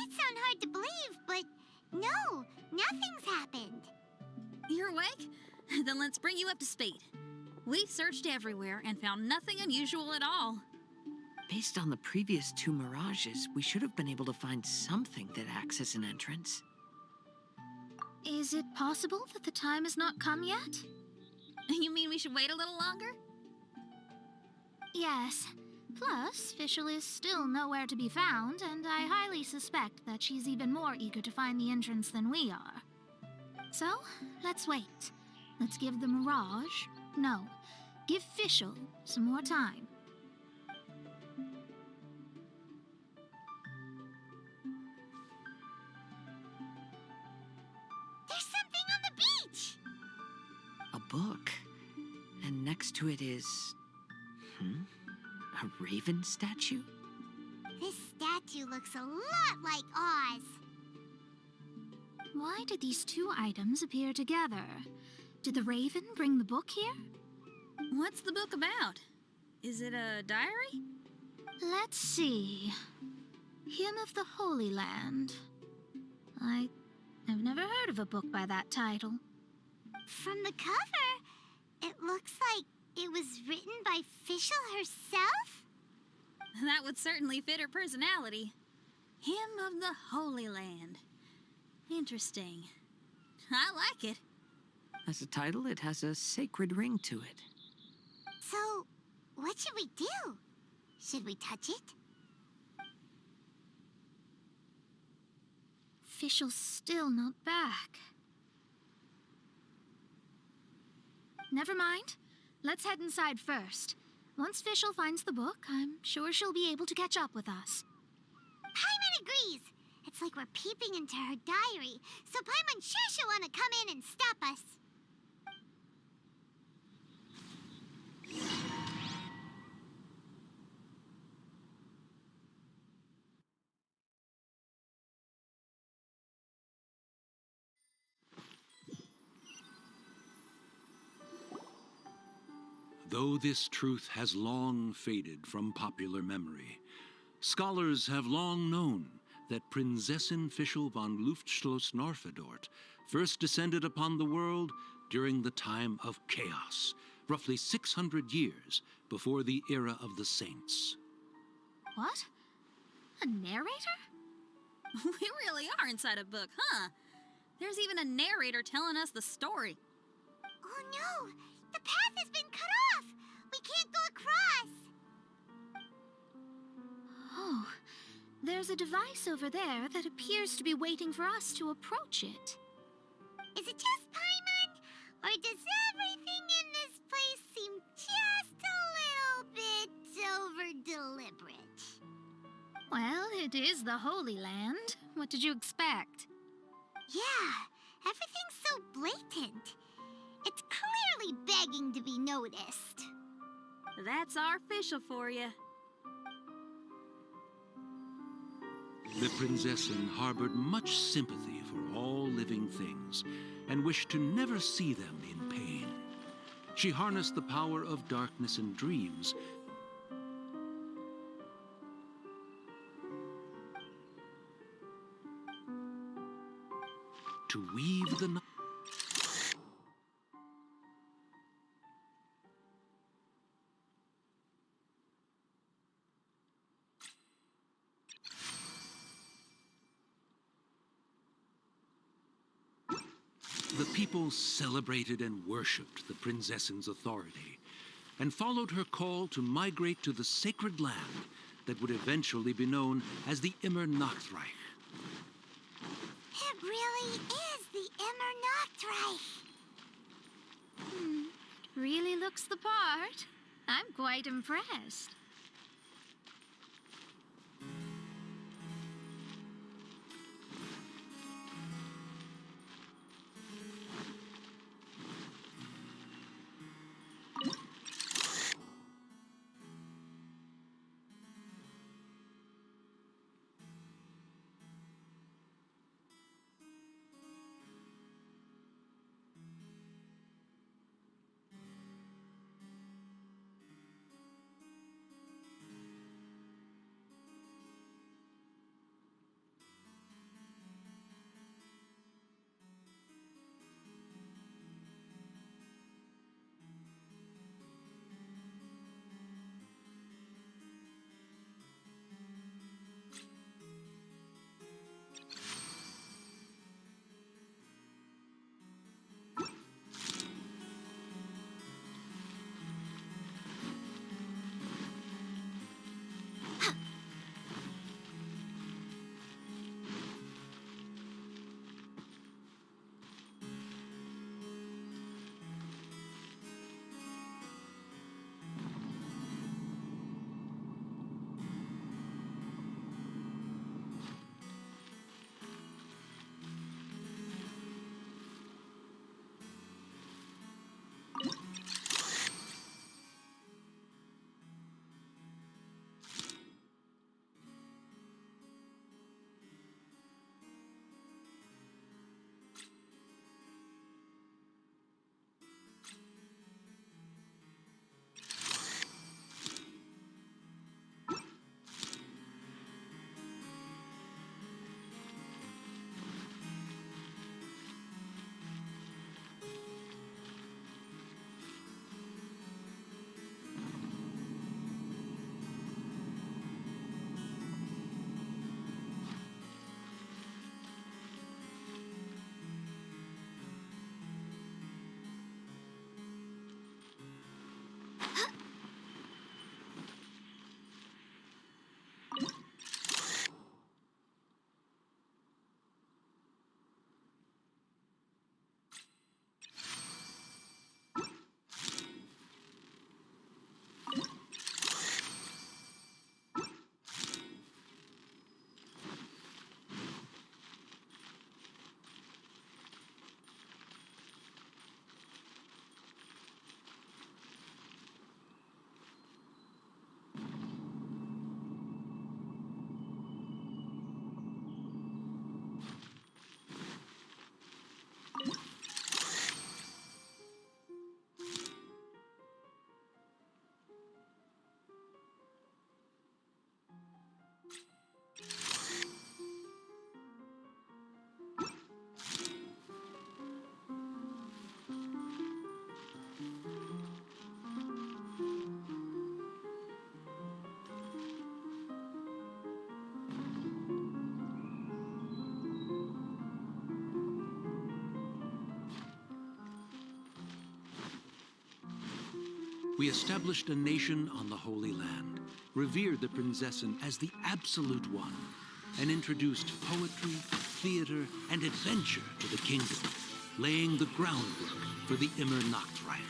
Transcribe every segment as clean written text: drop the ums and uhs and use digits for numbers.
might sound hard to believe, but no, nothing's happened. You're awake? Then let's bring you up to speed. We've searched everywhere and found nothing unusual at all. Based on the previous 2 mirages, we should have been able to find something that acts as an entrance. Is it possible that the time has not come yet? You mean we should wait a little longer? Yes. Plus, Fischl is still nowhere to be found, and I highly suspect that she's even more eager to find the entrance than we are. So, let's wait. Let's give the Mirage... No, give Fischl some more time. There's something on the beach! A book. And next to it is... a raven statue? This statue looks a lot like Oz. Why did these 2 items appear together? Did the raven bring the book here? What's the book about? Is it a diary? Let's see. Hymn of the Holy Land. I have never heard of a book by that title. From the cover, it looks like it was written by Fischl herself? That would certainly fit her personality. Hymn of the Holy Land. Interesting. I like it. As a title, it has a sacred ring to it. So, what should we do? Should we touch it? Fischl's still not back. Never mind. Let's head inside first. Once Fischl finds the book, I'm sure she'll be able to catch up with us. Paimon agrees. It's like we're peeping into her diary, so Paimon's sure she'll want to come in and stop us. Though this truth has long faded from popular memory, scholars have long known that Prinzessin Fischl von Luftschloss-Norfedort first descended upon the world during the time of chaos, roughly 600 years before the era of the saints. What? A narrator? We really are inside a book, huh? There's even a narrator telling us the story. Oh no! The path has been cut off! We can't go across! Oh, there's a device over there that appears to be waiting for us to approach it. Is it just Paimon? Or does everything in this place seem just a little bit over-deliberate? Well, it is the Holy Land. What did you expect? Yeah, everything's so blatant. It's clearly begging to be noticed. That's our Fischl for you. The Prinzessin harbored much sympathy for all living things and wished to never see them in pain. She harnessed the power of darkness and dreams to weave the night. The people celebrated and worshipped the Prinzessin's authority and followed her call to migrate to the sacred land that would eventually be known as the Immernachtreich. It really is the Immernachtreich. Really looks the part. I'm quite impressed. we established a nation on the Holy Land, revered the Prinzessin as the absolute one, and introduced poetry, theater, and adventure to the kingdom, laying the groundwork for the Immernachtreich.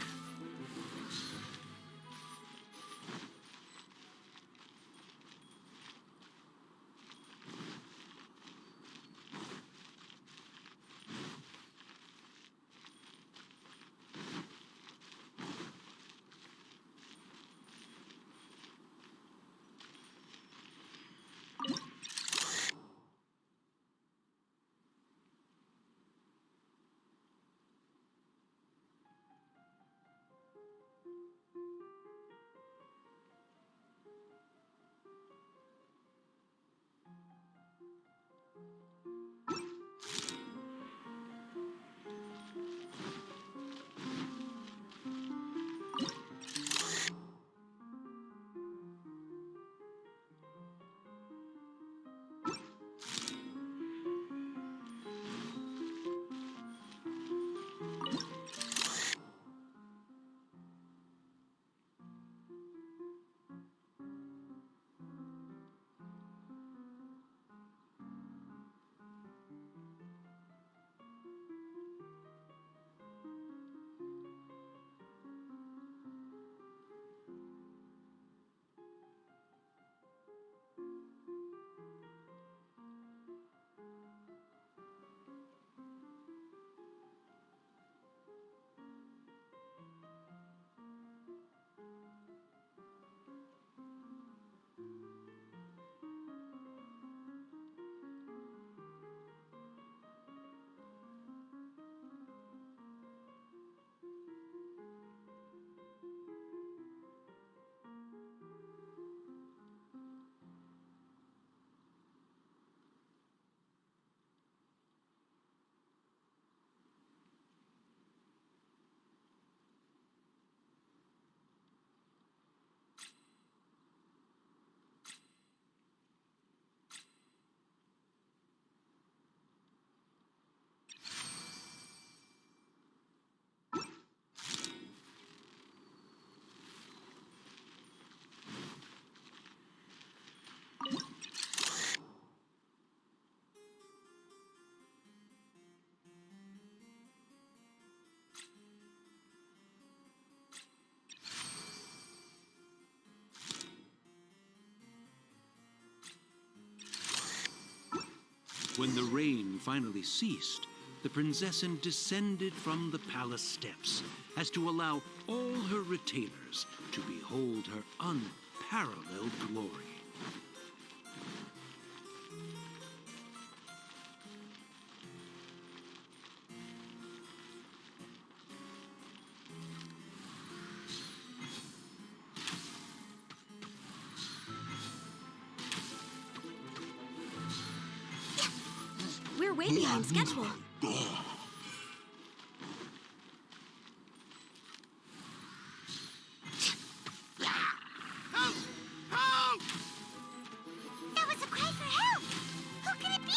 When the rain finally ceased, the Prinzessin descended from the palace steps as to allow all her retainers to behold her unparalleled glory. We're way behind schedule. That was a cry for help! Who could it be?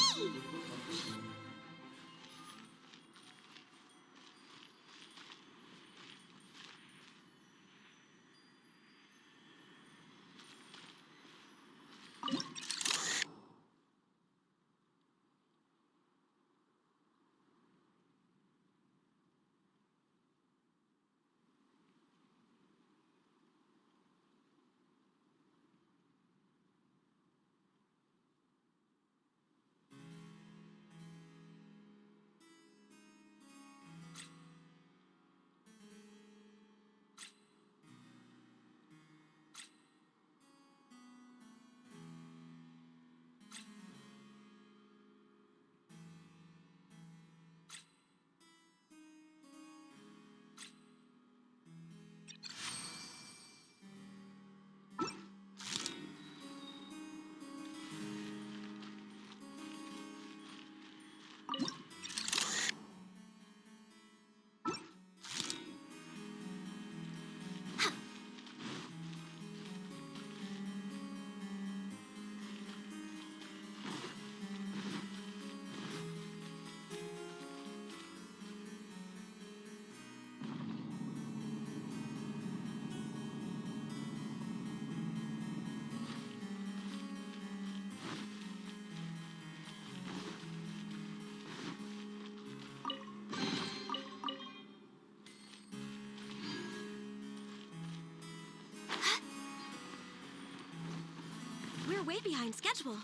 way behind schedule.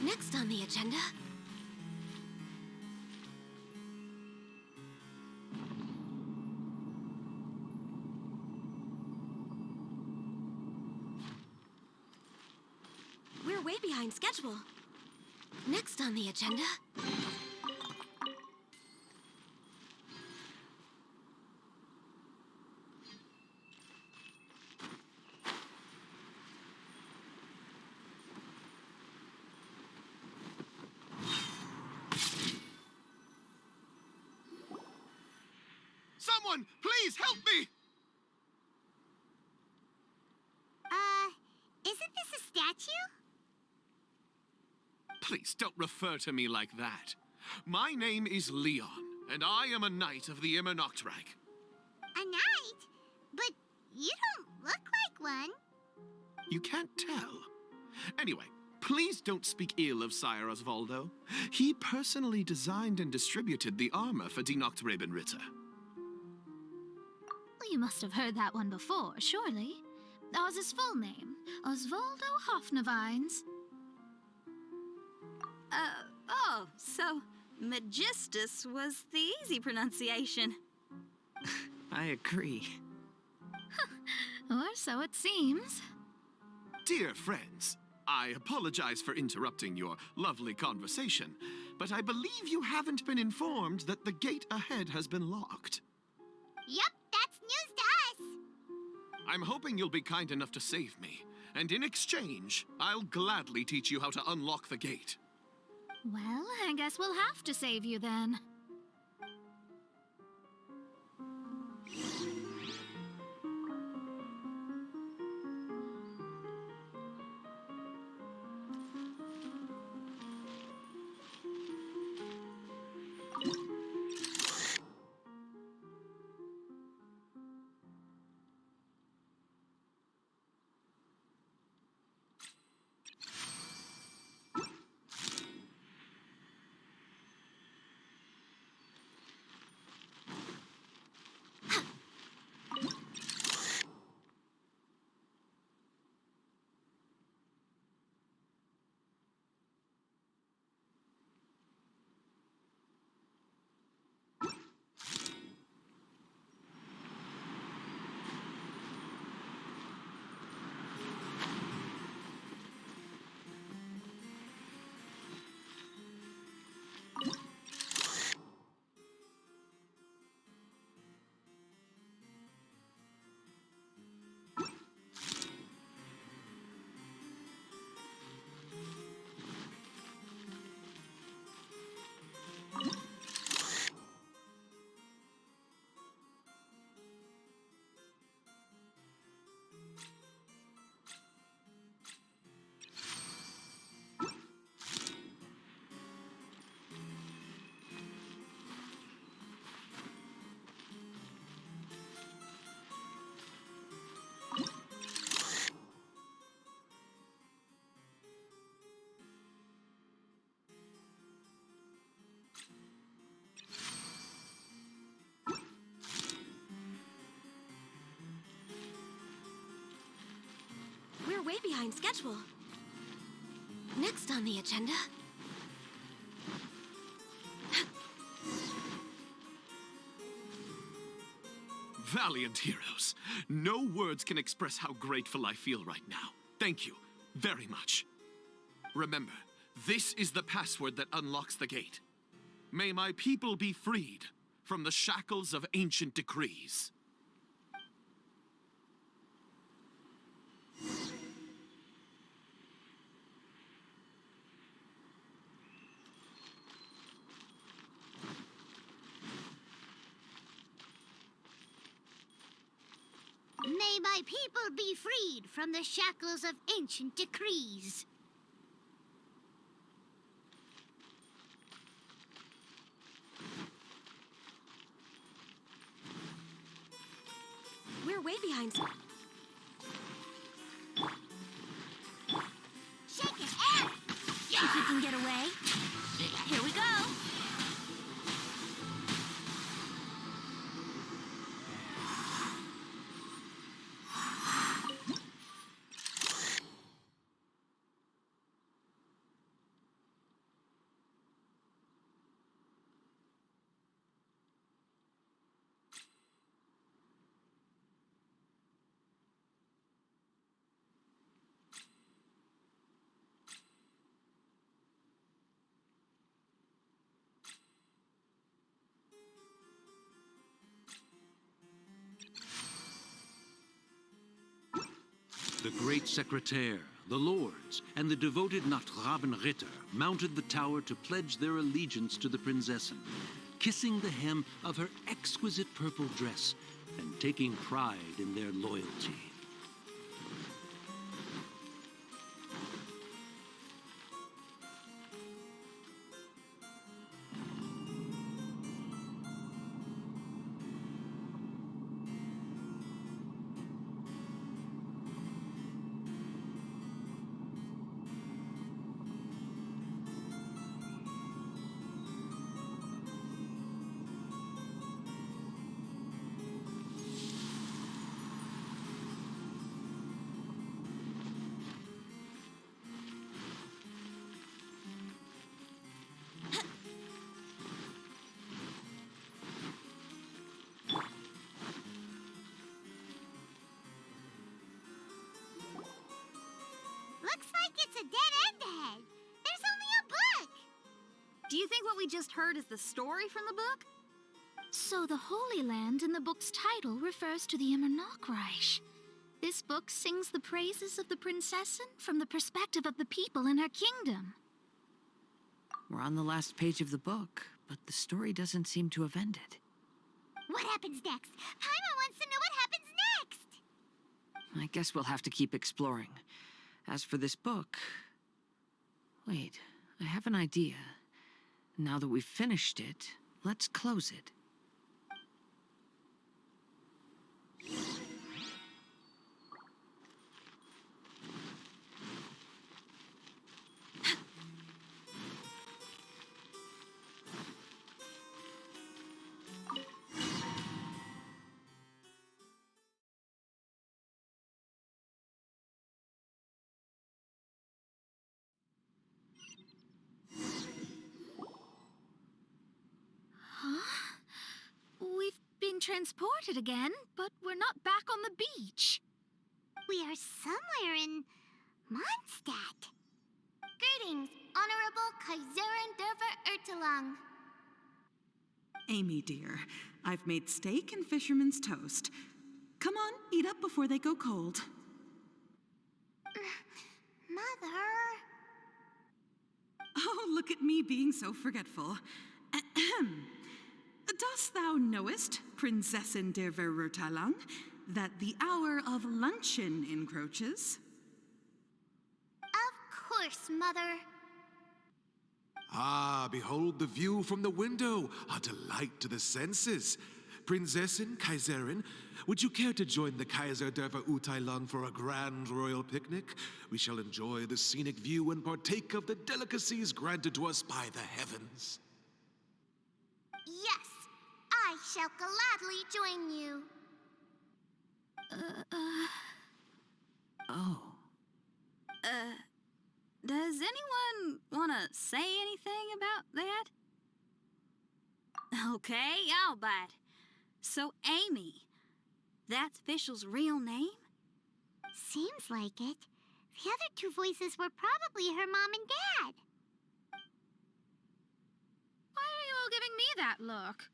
Next on the agenda... We're way behind schedule. Next on the agenda... Someone, please help me! Isn't this a statue? Please don't refer to me like that. My name is Leon, and I am a knight of the Immernachtreich. A knight? But you don't look like one. You can't tell. Anyway, please don't speak ill of Sire Osvaldo. He personally designed and distributed the armor for Die Nachtrebenritter. You must have heard that one before, surely. That was his full name, Osvaldo Hofnevines. Oh, so Magistus was the easy pronunciation. I agree. Or so it seems. Dear friends, I apologize for interrupting your lovely conversation, but I believe you haven't been informed that the gate ahead has been locked. Yup, that's news to us. I'm hoping you'll be kind enough to save me, and in exchange, I'll gladly teach you how to unlock the gate. Well, I guess we'll have to save you then. We're way behind schedule. Next on the agenda... Valiant heroes. No words can express how grateful I feel right now. Thank you very much. Remember, this is the password that unlocks the gate. May my people be freed from the shackles of ancient decrees. May my people be freed from the shackles of ancient decrees. We're way behind. Shake it out! If we can get away. Here we go. The great secretaire, the lords, and the devoted Nachtrabenritter mounted the tower to pledge their allegiance to the Prinzessin, kissing the hem of her exquisite purple dress and taking pride in their loyalty. Looks like it's a dead end ahead. There's only a book. Do you think what we just heard is the story from the book? So the Holy Land in the book's title refers to the Immernachtreich. This book sings the praises of the Prinzessin from the perspective of the people in her kingdom. We're on the last page of the book, but the story doesn't seem to have ended. What happens next? Paimon wants to know what happens next. I guess we'll have to keep exploring. As for this book... Wait, I have an idea. Now that we've finished it, let's close it. Huh? We've been transported again, but we're not back on the beach. We are somewhere in Mondstadt. Greetings, Honorable Kaiserin der Verurteilung. Amy, dear, I've made steak and fisherman's toast. Come on, eat up before they go cold. Mother... Oh, look at me being so forgetful. Ahem. Dost thou knowest, Prinzessin der Verurteilung, that the hour of luncheon encroaches? Of course, Mother. Ah, behold the view from the window, a delight to the senses. Prinzessin, Kaiserin, would you care to join the Kaiser der Verurteilung for a grand royal picnic? We shall enjoy the scenic view and partake of the delicacies granted to us by the heavens. Yes, I shall gladly join you. Oh. Does anyone want to say anything about that? Okay, I'll bite. So, Amy, that's Fischl's real name? Seems like it. The other two voices were probably her mom and dad. Why are you all giving me that look?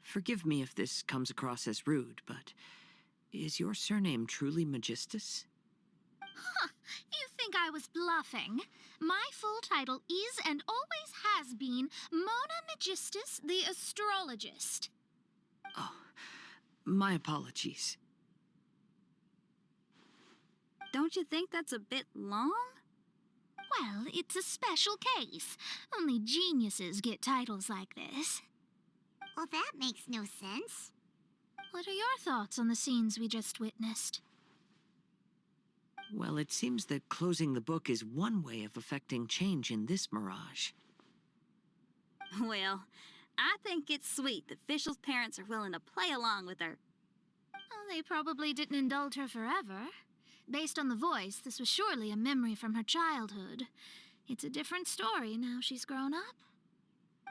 Forgive me if this comes across as rude, but is your surname truly Magistus? Huh, you think I was bluffing? My full title is and always has been Mona Magistus the Astrologist. Oh, My apologies. Don't you think that's a bit long? Well, it's a special case. Only geniuses get titles like this. Well, that makes no sense. What are your thoughts on the scenes we just witnessed? Well, it seems that closing the book is one way of affecting change in this mirage. Well, I think it's sweet that Fischl's parents are willing to play along with her. Oh, they probably didn't indulge her forever. Based on the voice, this was surely a memory from her childhood. It's a different story now she's grown up.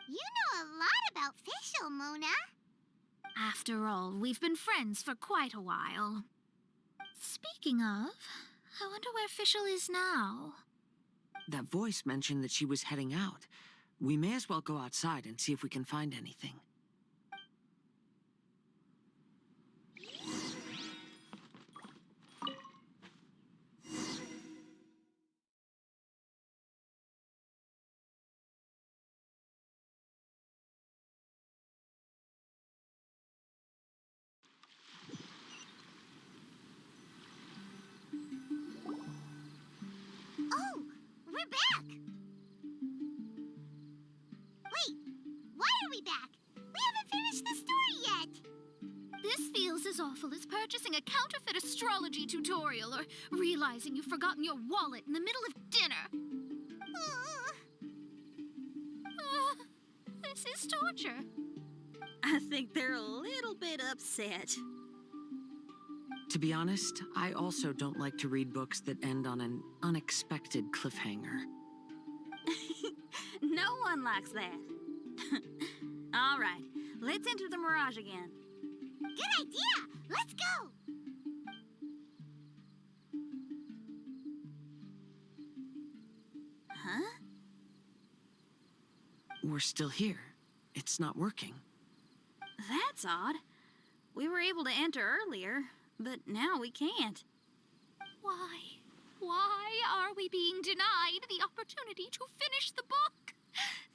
You know a lot about Fischl, Mona. After all, we've been friends for quite a while. Speaking of, I wonder where Fischl is now. That voice mentioned that she was heading out. We may as well go outside and see if we can find anything. Oh, we're back! Wait, why are we back? We haven't finished the story yet! This feels as awful as purchasing a counterfeit astrology tutorial or realizing you've forgotten your wallet in the middle of dinner. This is torture. I think they're a little bit upset. To be honest, I also don't like to read books that end on an unexpected cliffhanger. No one likes that. All right, let's enter the mirage again. Good idea! Let's go! Huh? We're still here. It's not working. That's odd. We were able to enter earlier, but now we can't. Why? Why are we being denied the opportunity to finish the book?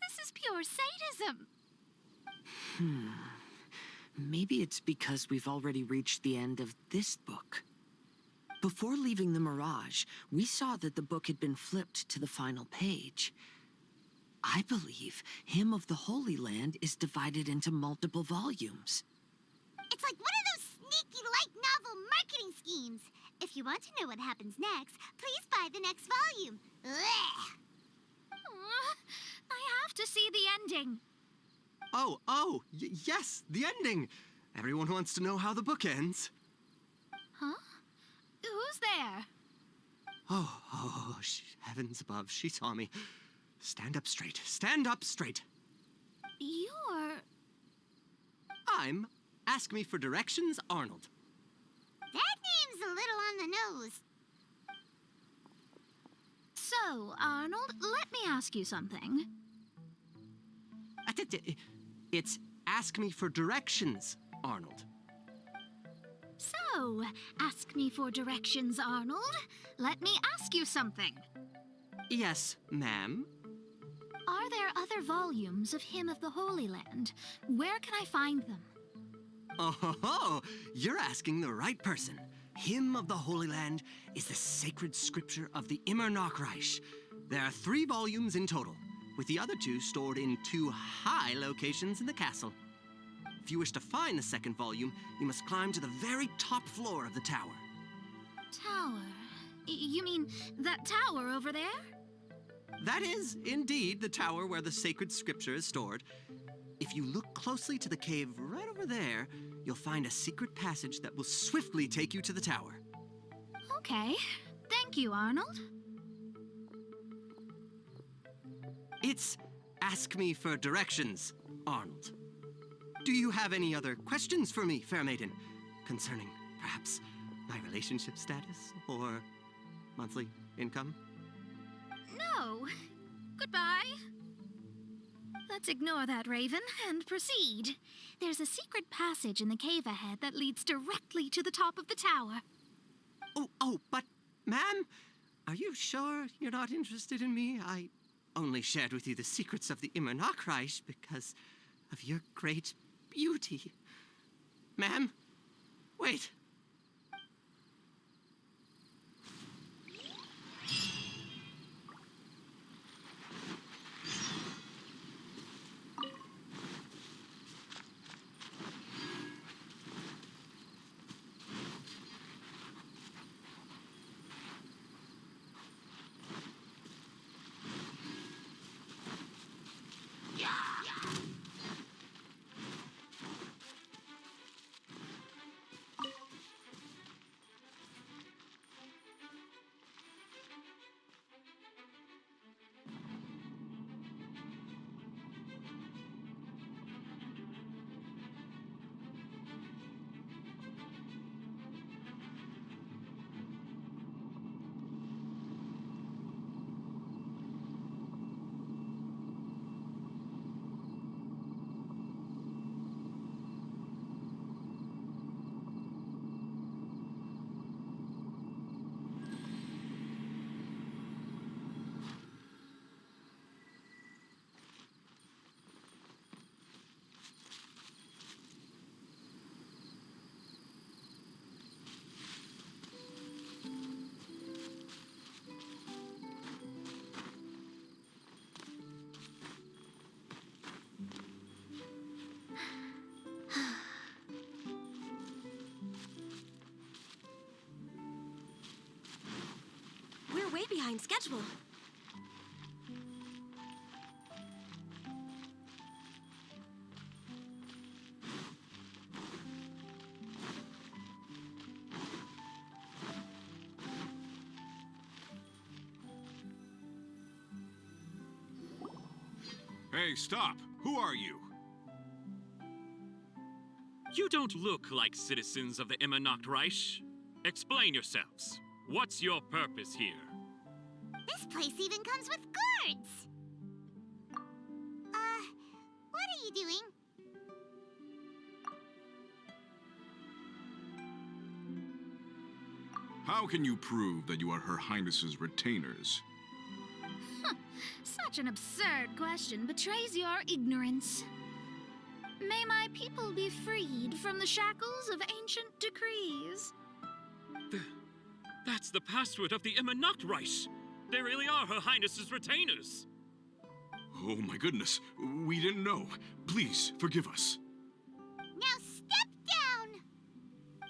This is pure sadism. Maybe it's because we've already reached the end of this book. Before leaving the Mirage, we saw that the book had been flipped to the final page. I believe Hymn of the Holy Land is divided into multiple volumes. It's like one of those sneaky light novel marketing schemes. If you want to know what happens next, please buy the next volume. Ugh. I have to see the ending. Yes, the ending. Everyone wants to know how the book ends. Huh? Who's there? Heavens above, she saw me. Stand up straight. Stand up straight. You're... I'm Ask Me for Directions, Arnold. That name's a little on the nose. So, Arnold, let me ask you something. It's Ask Me for Directions, Arnold. So, ask me for directions, Arnold. Let me ask you something. Yes, ma'am. Are there other volumes of Hymn of the Holy Land? Where can I find them? Oh, you're asking the right person. Hymn of the Holy Land is the sacred scripture of the Immernachtreich. There are 3 volumes in total, with the other 2 stored in 2 high locations in the castle. If you wish to find the second volume, you must climb to the very top floor of the tower. Tower? You mean that tower over there? That is, indeed, the tower where the sacred scripture is stored. If you look closely to the cave right over there, you'll find a secret passage that will swiftly take you to the tower. Okay. Thank you, Arnold. It's Ask Me for Directions, Arnold. Do you have any other questions for me, fair maiden? Concerning, perhaps, my relationship status or monthly income? No. Goodbye. Let's ignore that, Raven, and proceed. There's a secret passage in the cave ahead that leads directly to the top of the tower. But, ma'am, are you sure you're not interested in me? I only shared with you the secrets of the Immernachtreich because of your great beauty. Ma'am, Wait. We're way behind schedule. Hey, stop! Who are you? You don't look like citizens of the Immernachtreich. Explain yourselves. What's your purpose here? This place even comes with guards! What are you doing? How can you prove that you are Her Highness's retainers? Such an absurd question betrays your ignorance. May my people be freed from the shackles of ancient decrees. That's the password of the Immernachtreich. They really are Her Highness's retainers. Oh my goodness, we didn't know. Please, forgive us. Now step down!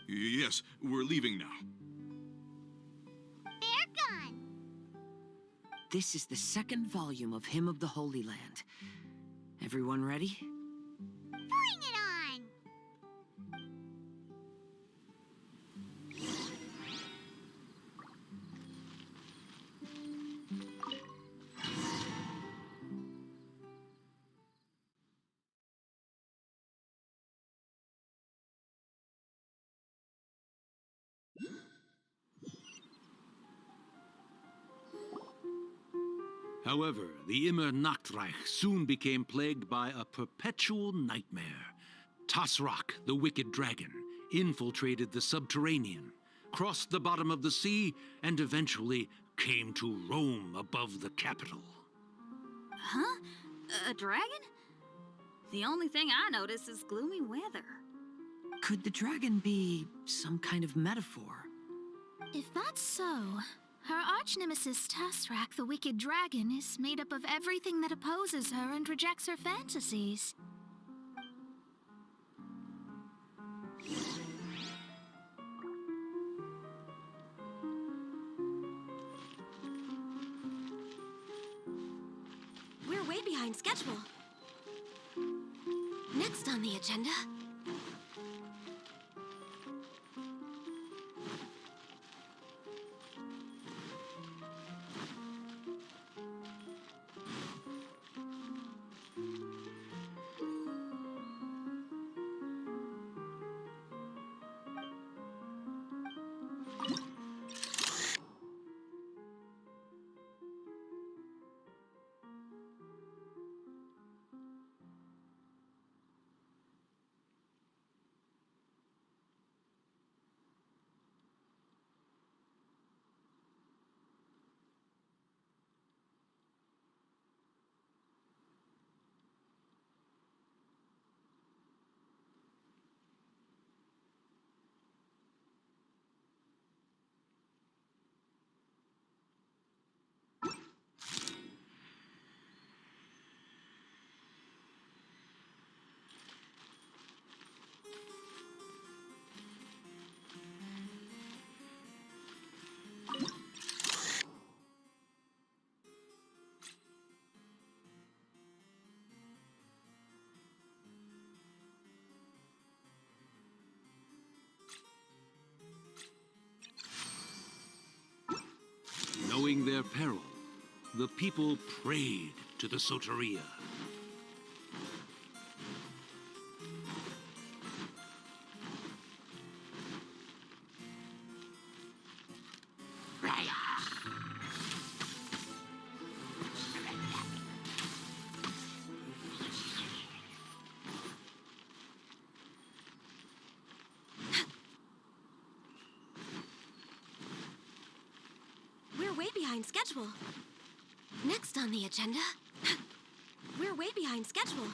Yes, we're leaving now. They're gone. This is the second volume of Hymn of the Holy Land. Everyone ready? Bring it on! However, the Immernachtreich soon became plagued by a perpetual nightmare. Tasrak, the wicked dragon, infiltrated the subterranean, crossed the bottom of the sea, and eventually came to roam above the capital. Huh? A dragon? The only thing I notice is gloomy weather. Could the dragon be some kind of metaphor? If that's so, her arch-nemesis Tasrak, the wicked dragon, is made up of everything that opposes her and rejects her fantasies. We're way behind schedule. Next on the agenda... their peril, the people prayed to the Soteria. We're way behind schedule. Next on the agenda, we're way behind schedule.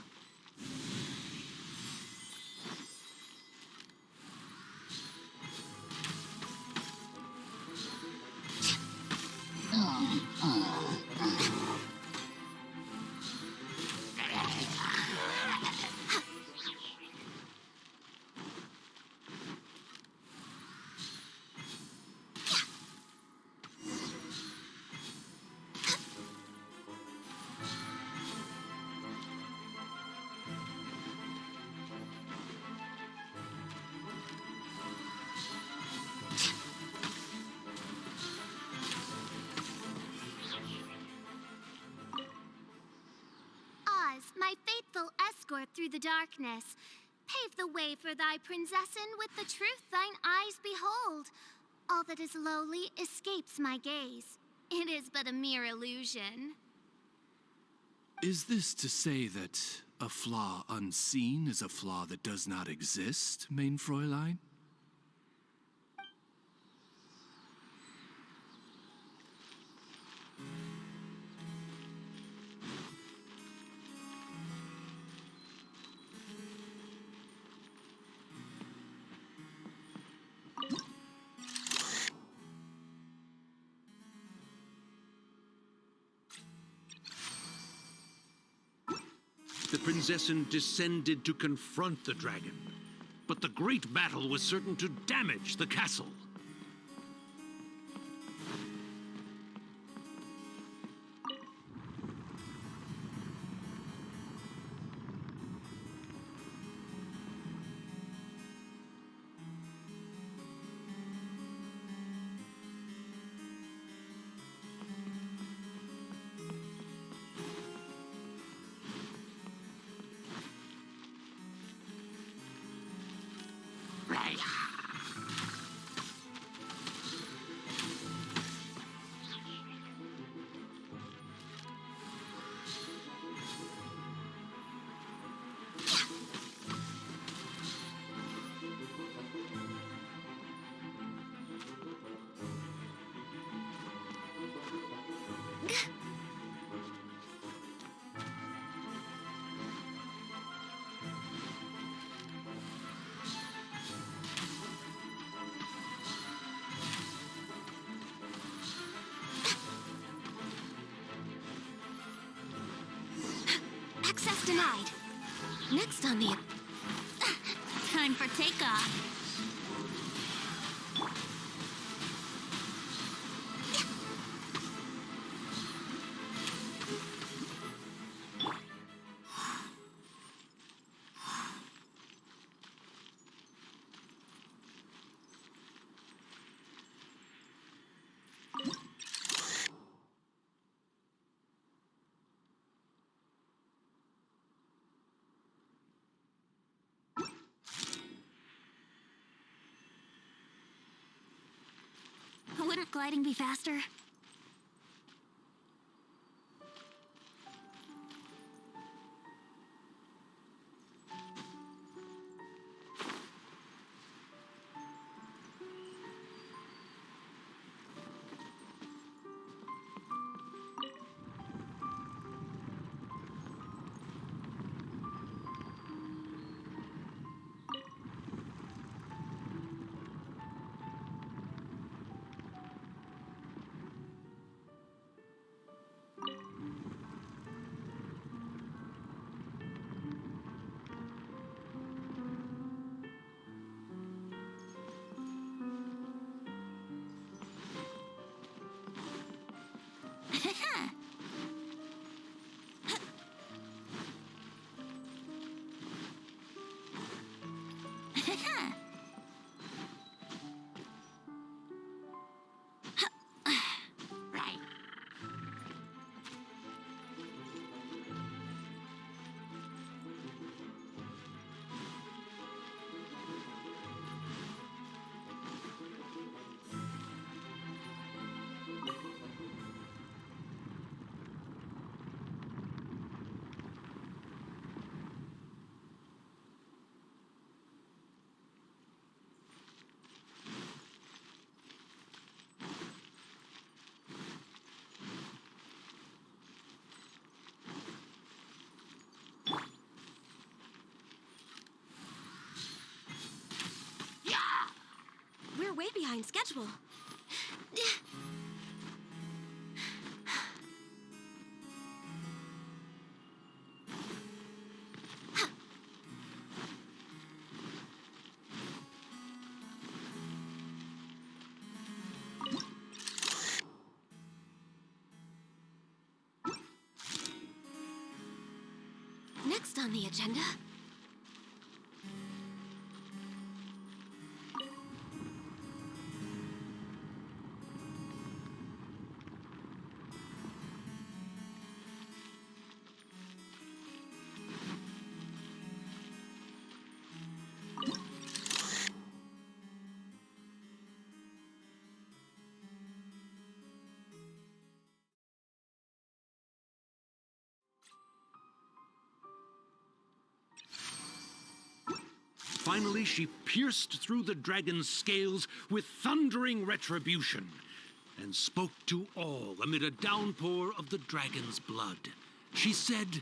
My faithful escort through the darkness, pave the way for thy Prinzessin with the truth thine eyes behold. All that is lowly escapes my gaze. It is but a mere illusion. Is this to say that a flaw unseen is a flaw that does not exist, mein Fräulein? The Prinzessin descended to confront the dragon, but the great battle was certain to damage the castle. Access denied. Next on the... Time for takeoff. Wouldn't gliding be faster? way behind schedule. Next on the agenda... Finally, she pierced through the dragon's scales with thundering retribution and spoke to all amid a downpour of the dragon's blood. She said,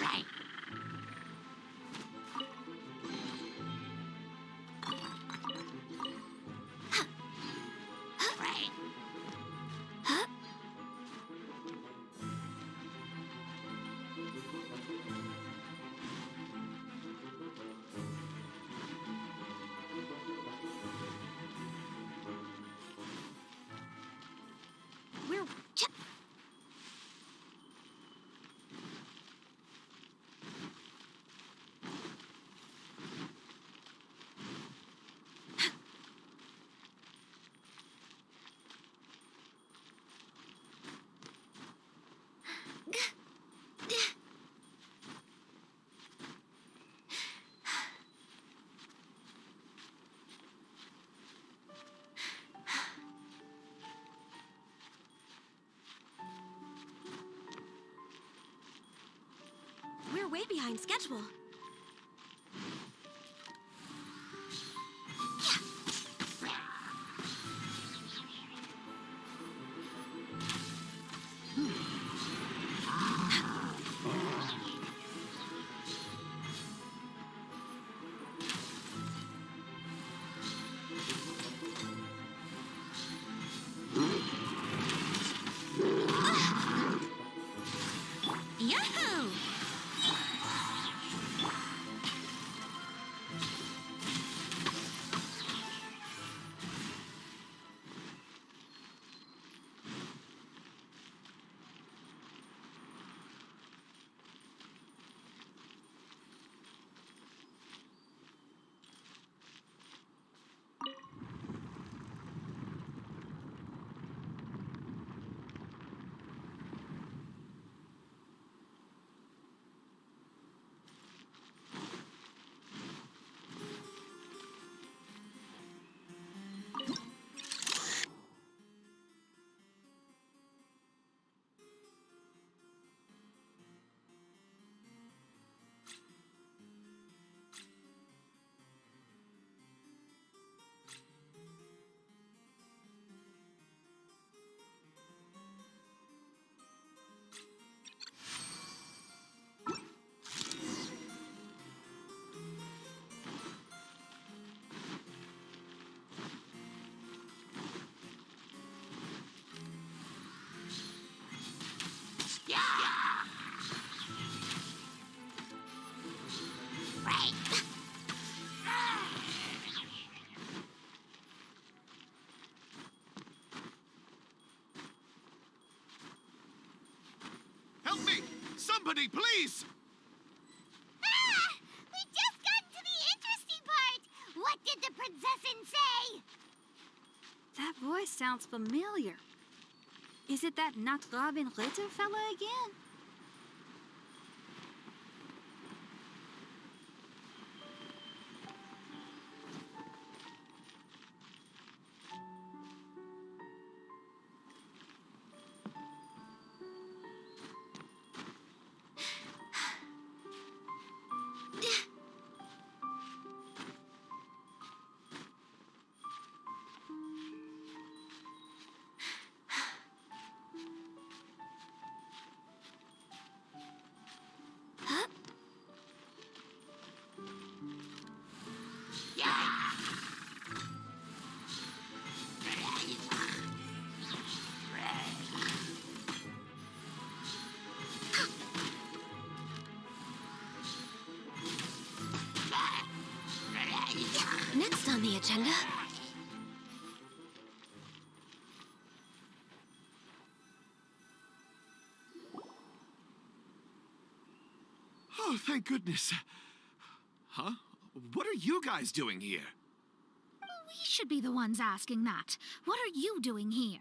Right. Right. We're... We're way behind schedule. Yahoo! Right. Help me! Somebody, please! Ah! We just got to the interesting part! What did the Prinzessin say? That voice sounds familiar. Is it that Not Robin Ritter fella again? the agenda? Oh, thank goodness. Huh? What are you guys doing here? We should be the ones asking that. What are you doing here?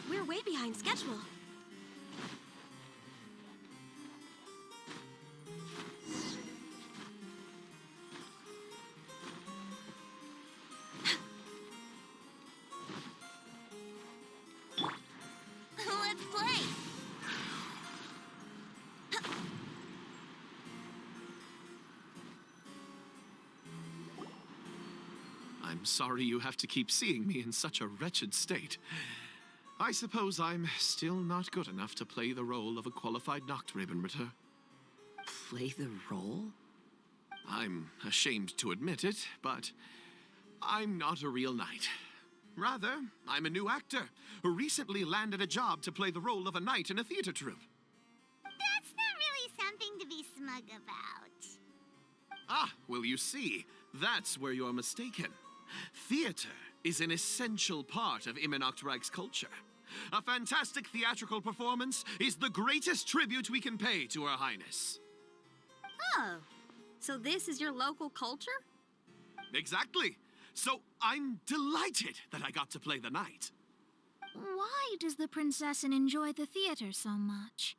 We're way behind schedule. Let's play! I'm sorry you have to keep seeing me in such a wretched state. I suppose I'm still not good enough to play the role of a qualified Nachtrebenritter. Play the role? I'm ashamed to admit it, but I'm not a real knight. Rather, I'm a new actor who recently landed a job to play the role of a knight in a theater troupe. That's not really something to be smug about. Ah, well, you see, that's where you're mistaken. Theater is an essential part of Immernachtreich's culture. A fantastic theatrical performance is the greatest tribute we can pay to Her Highness. Oh, so this is your local culture? Exactly. So I'm delighted that I got to play the knight. Why does the Prinzessin enjoy the theater so much?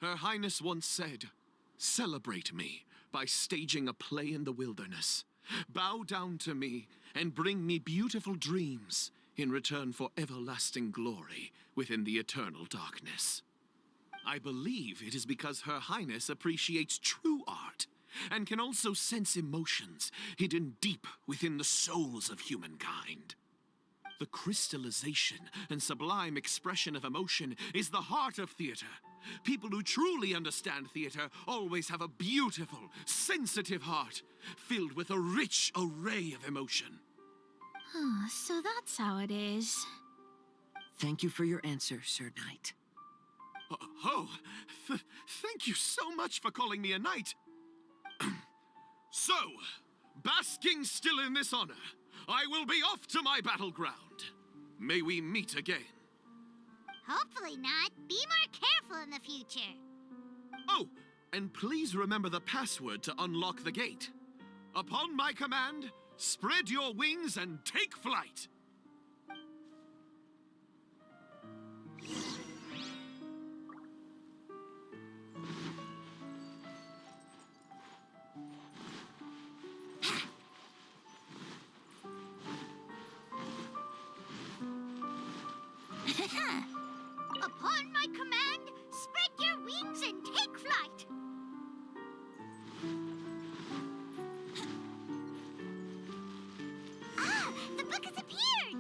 Her Highness once said, "Celebrate me by staging a play in the wilderness. Bow down to me and bring me beautiful dreams in return for everlasting glory within the eternal darkness." I believe it is because Her Highness appreciates true art and can also sense emotions hidden deep within the souls of humankind. The crystallization and sublime expression of emotion is the heart of theater. People who truly understand theater always have a beautiful, sensitive heart, filled with a rich array of emotion. So that's how it is. Thank you for your answer, Sir Knight. Thank you so much for calling me a knight. So, basking still in this honor, I will be off to my battleground. May we meet again. Hopefully not. Be more careful in the future. Oh, and please remember the password to unlock the gate. Upon my command, spread your wings and take flight. Upon my command, spread your wings and take flight. Ah, the book has appeared.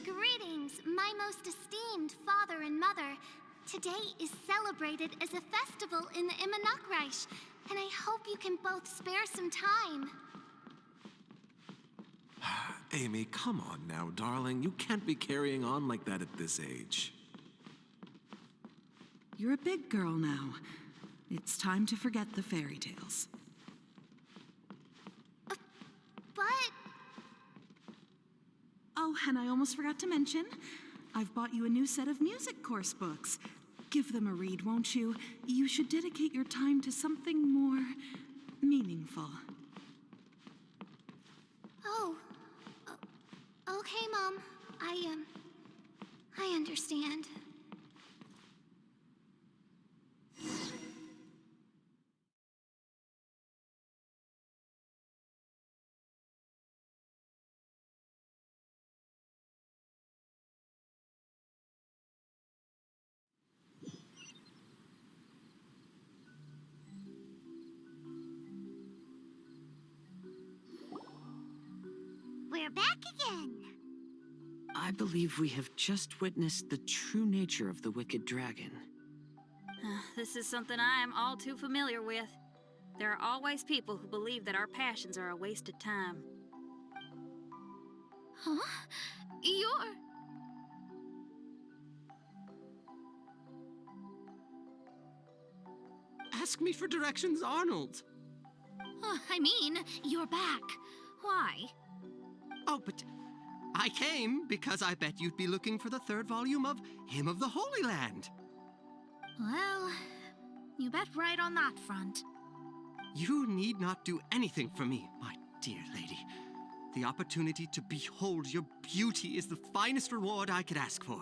Greetings, my most esteemed father and mother. Today is celebrated as a festival in the Immernachtreich, and I hope you can both spare some time. Amy, come on now, darling. You can't be carrying on like that at this age. You're a big girl now. It's time to forget the fairy tales. But... Oh, and I almost forgot to mention, I've bought you a new set of music course books. Give them a read, won't you? You should dedicate your time to something more meaningful. Oh. Okay, Mom. I understand. We're back again. I believe we have just witnessed the true nature of the wicked dragon. This is something I am all too familiar with. There are always people who believe that our passions are a waste of time. Huh? You're... Ask me for directions, Arnold. I mean, you're back. Why? Oh, but I came because I bet you'd be looking for the third volume of Hymn of the Holy Land. Well, you bet right on that front. You need not do anything for me, my dear lady. The opportunity to behold your beauty is the finest reward I could ask for.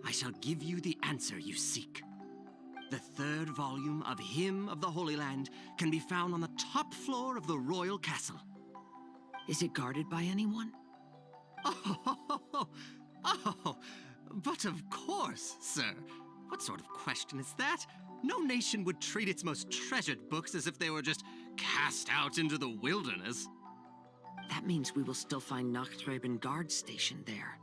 I shall give you the answer you seek. The third volume of Hymn of the Holy Land can be found on the top floor of the royal castle. Is it guarded by anyone? Oh, but of course, sir. What sort of question is that? No nation would treat its most treasured books as if they were just cast out into the wilderness. That means we will still find Nachtreiben guard stationed there.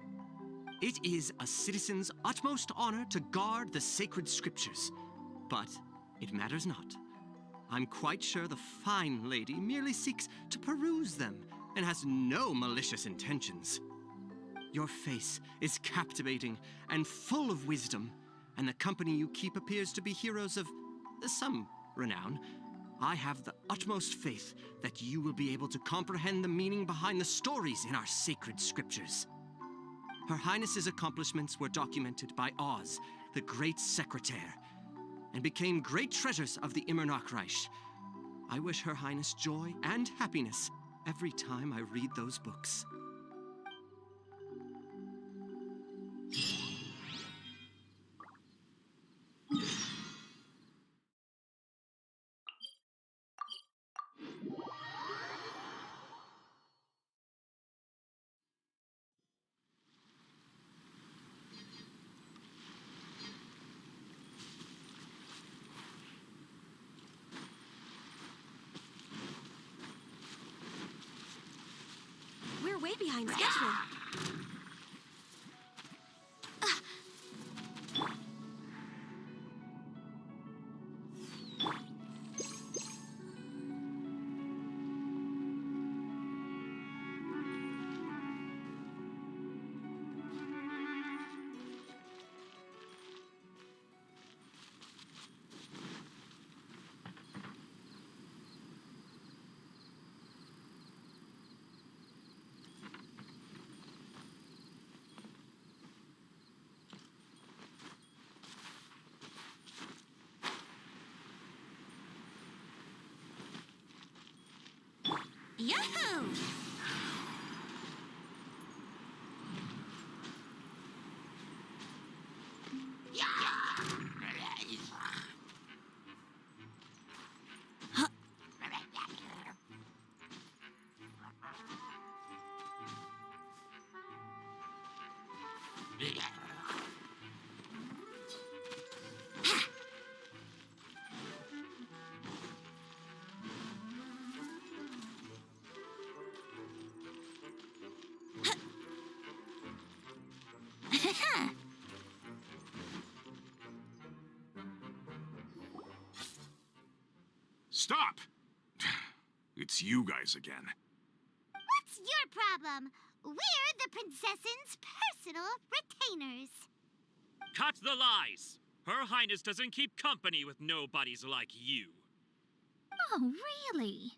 It is a citizen's utmost honor to guard the sacred scriptures. But it matters not. I'm quite sure the fine lady merely seeks to peruse them and has no malicious intentions. Your face is captivating and full of wisdom, and the company you keep appears to be heroes of some renown. I have the utmost faith that you will be able to comprehend the meaning behind the stories in our sacred scriptures. Her Highness's accomplishments were documented by Oz, the great secretaire, and became great treasures of the Immernachtreich. I wish Her Highness joy and happiness every time I read those books. behind schedule. Yahoo! Stop! It's you guys again. What's your problem? We're the Princessin's personal retainers. Cut the lies! Her Highness doesn't keep company with nobodies like you. Oh, really?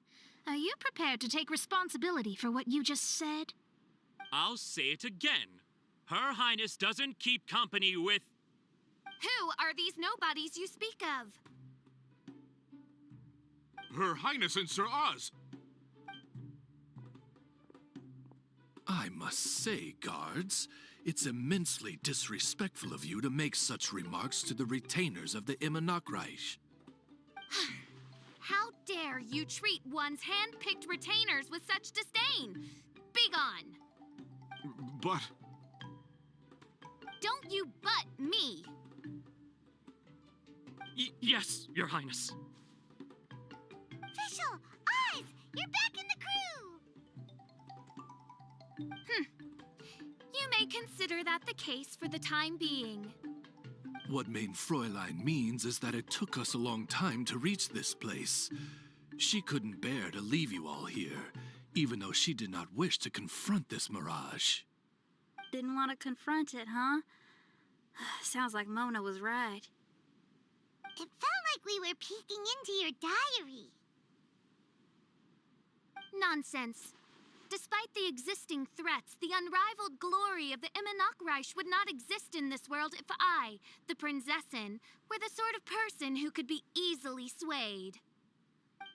Are you prepared to take responsibility for what you just said? I'll say it again. Her Highness doesn't keep company with... Who are these nobodies you speak of? Her Highness and Sir Oz. I must say, guards, it's immensely disrespectful of you to make such remarks to the retainers of the Immernachtreich. How dare you treat one's hand-picked retainers with such disdain? Begone! But... Don't you butt me! Yes, Your Highness. Fischl, Oz, you're back in the crew! You may consider that the case for the time being. What Mein Fräulein means is that it took us a long time to reach this place. She couldn't bear to leave you all here, even though she did not wish to confront this mirage. Didn't want to confront it, huh? Sounds like Mona was right. It felt like we were peeking into your diary. Nonsense. Despite the existing threats, the unrivaled glory of the Immernachtreich would not exist in this world if I, the Prinzessin, were the sort of person who could be easily swayed.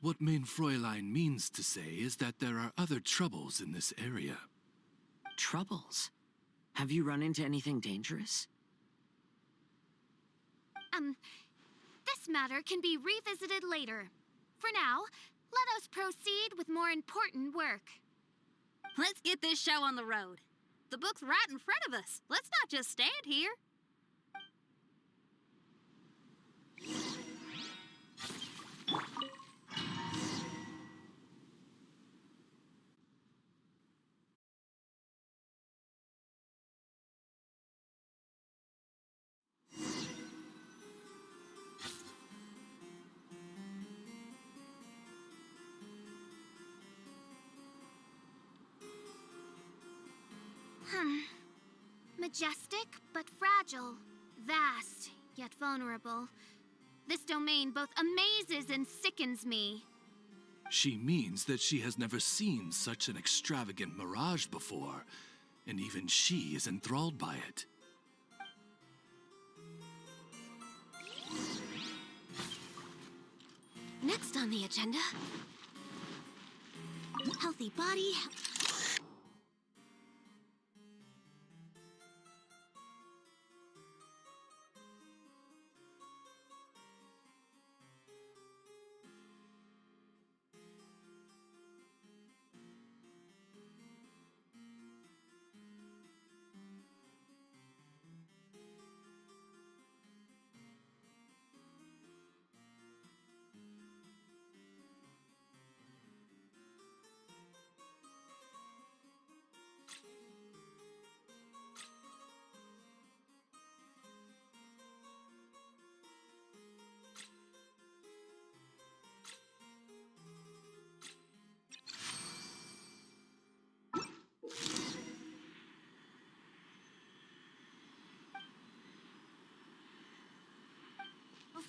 What Mein Fräulein means to say is that there are other troubles in this area. Troubles? Have you run into anything dangerous? This matter can be revisited later. For now, let us proceed with more important work. Let's get this show on the road. The book's right in front of us. Let's not just stand here. Majestic, but fragile. Vast, yet vulnerable. This domain both amazes and sickens me. She means that she has never seen such an extravagant mirage before, and even she is enthralled by it. Next on the agenda, healthy body.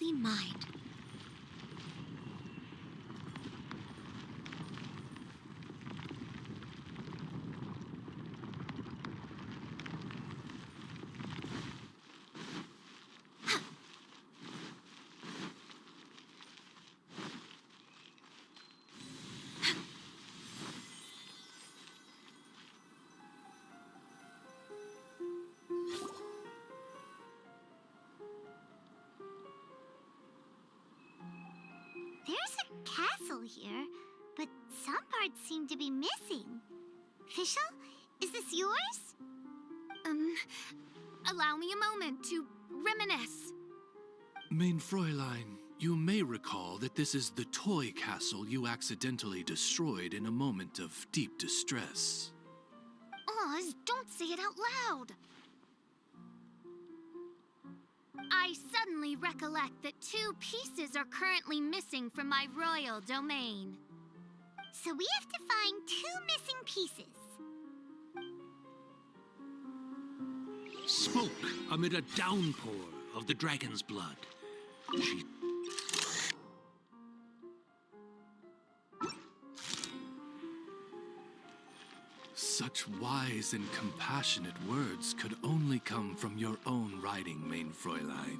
be mine. There's a castle here, but some parts seem to be missing. Fischl, is this yours? Allow me a moment to reminisce. Mein Fräulein, you may recall that this is the toy castle you accidentally destroyed in a moment of deep distress. Oz, don't say it out loud. I suddenly recollect that 2 pieces are currently missing from my royal domain. So we have to find 2 missing pieces. Smoke amid a downpour of the dragon's blood. She Such wise and compassionate words could only come from your own writing, Mein Fräulein.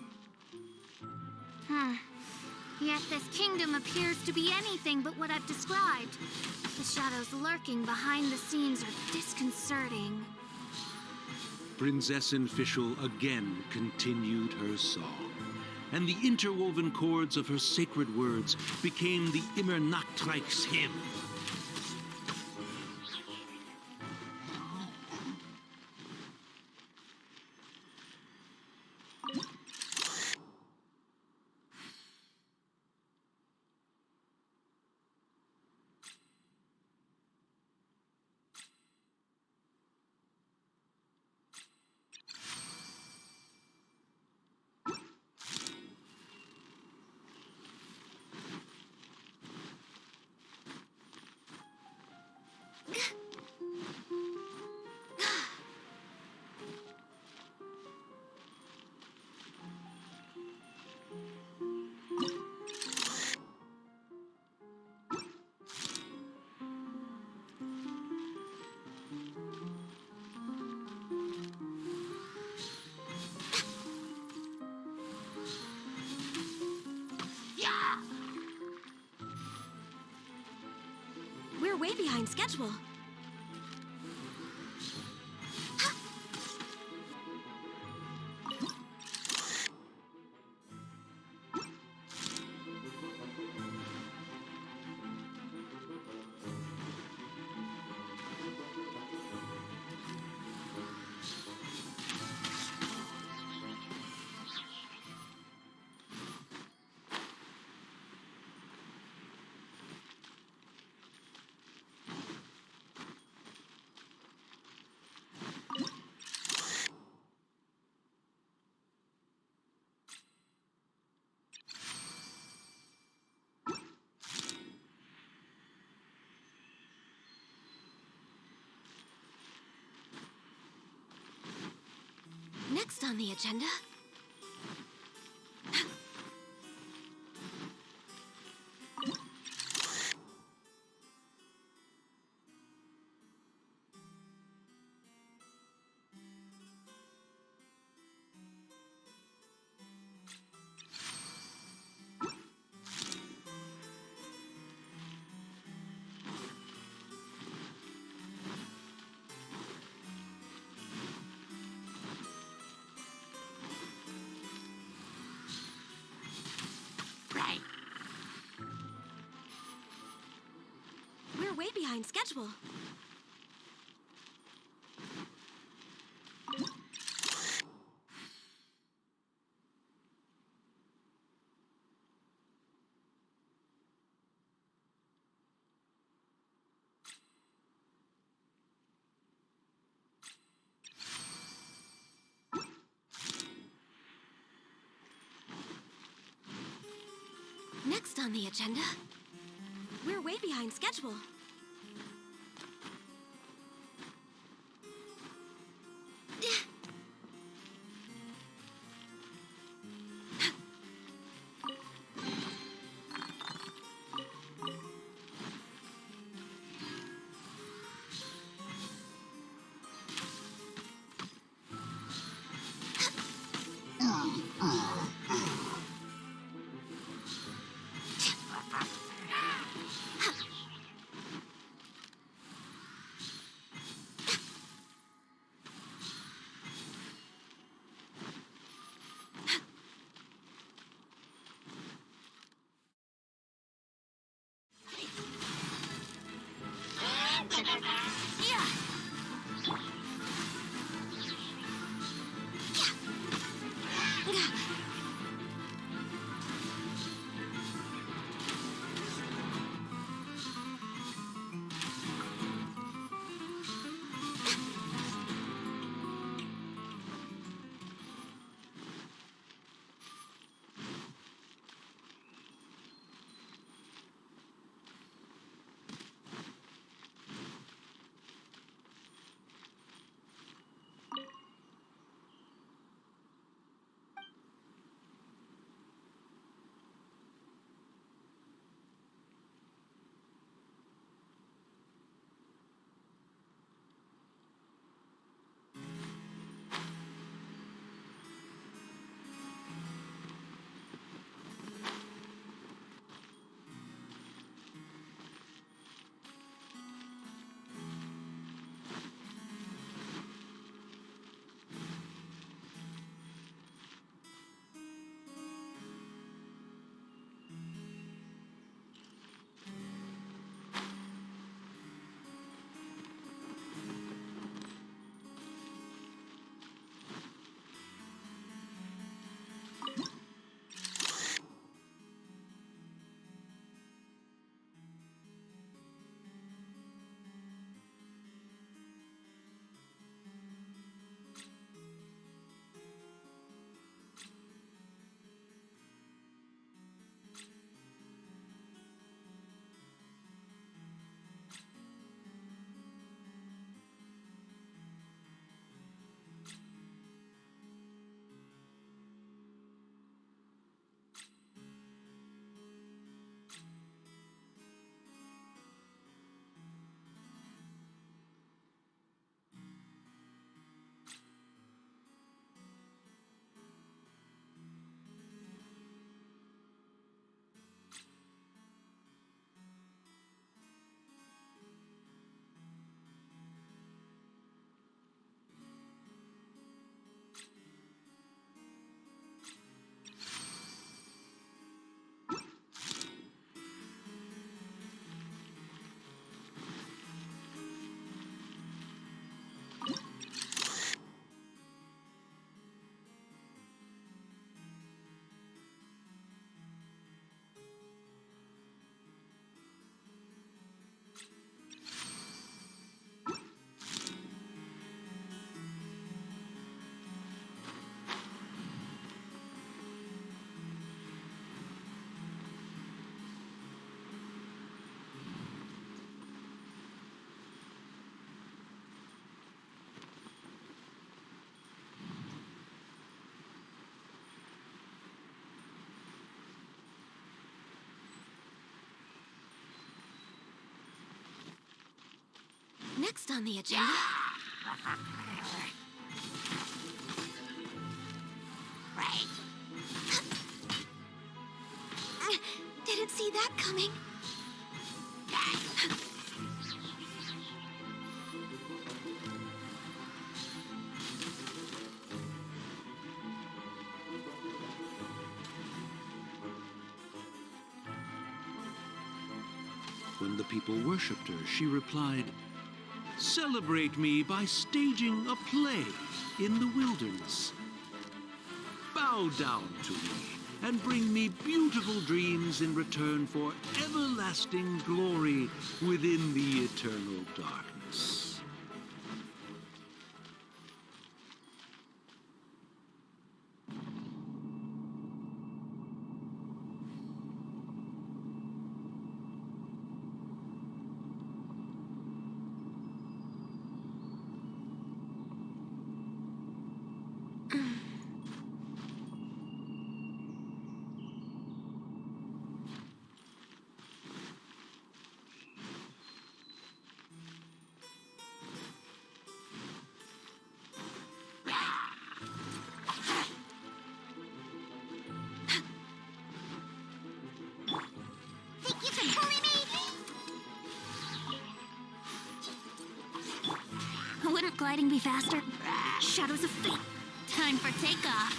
Yet this kingdom appears to be anything but what I've described. The shadows lurking behind the scenes are disconcerting. Prinzessin Fischl again continued her song, and the interwoven chords of her sacred words became the Immernachtreich's hymn. We're way behind schedule. Next on the agenda... We're way behind schedule. Next on the agenda... We're way behind schedule. Next on the agenda... Didn't see that coming. When the people worshipped her, she replied, "Celebrate me by staging a play in the wilderness. Bow down to me and bring me beautiful dreams in return for everlasting glory within the eternal darkness." Think you can bully me? Wouldn't gliding be faster? Shadows of fate. Time for takeoff.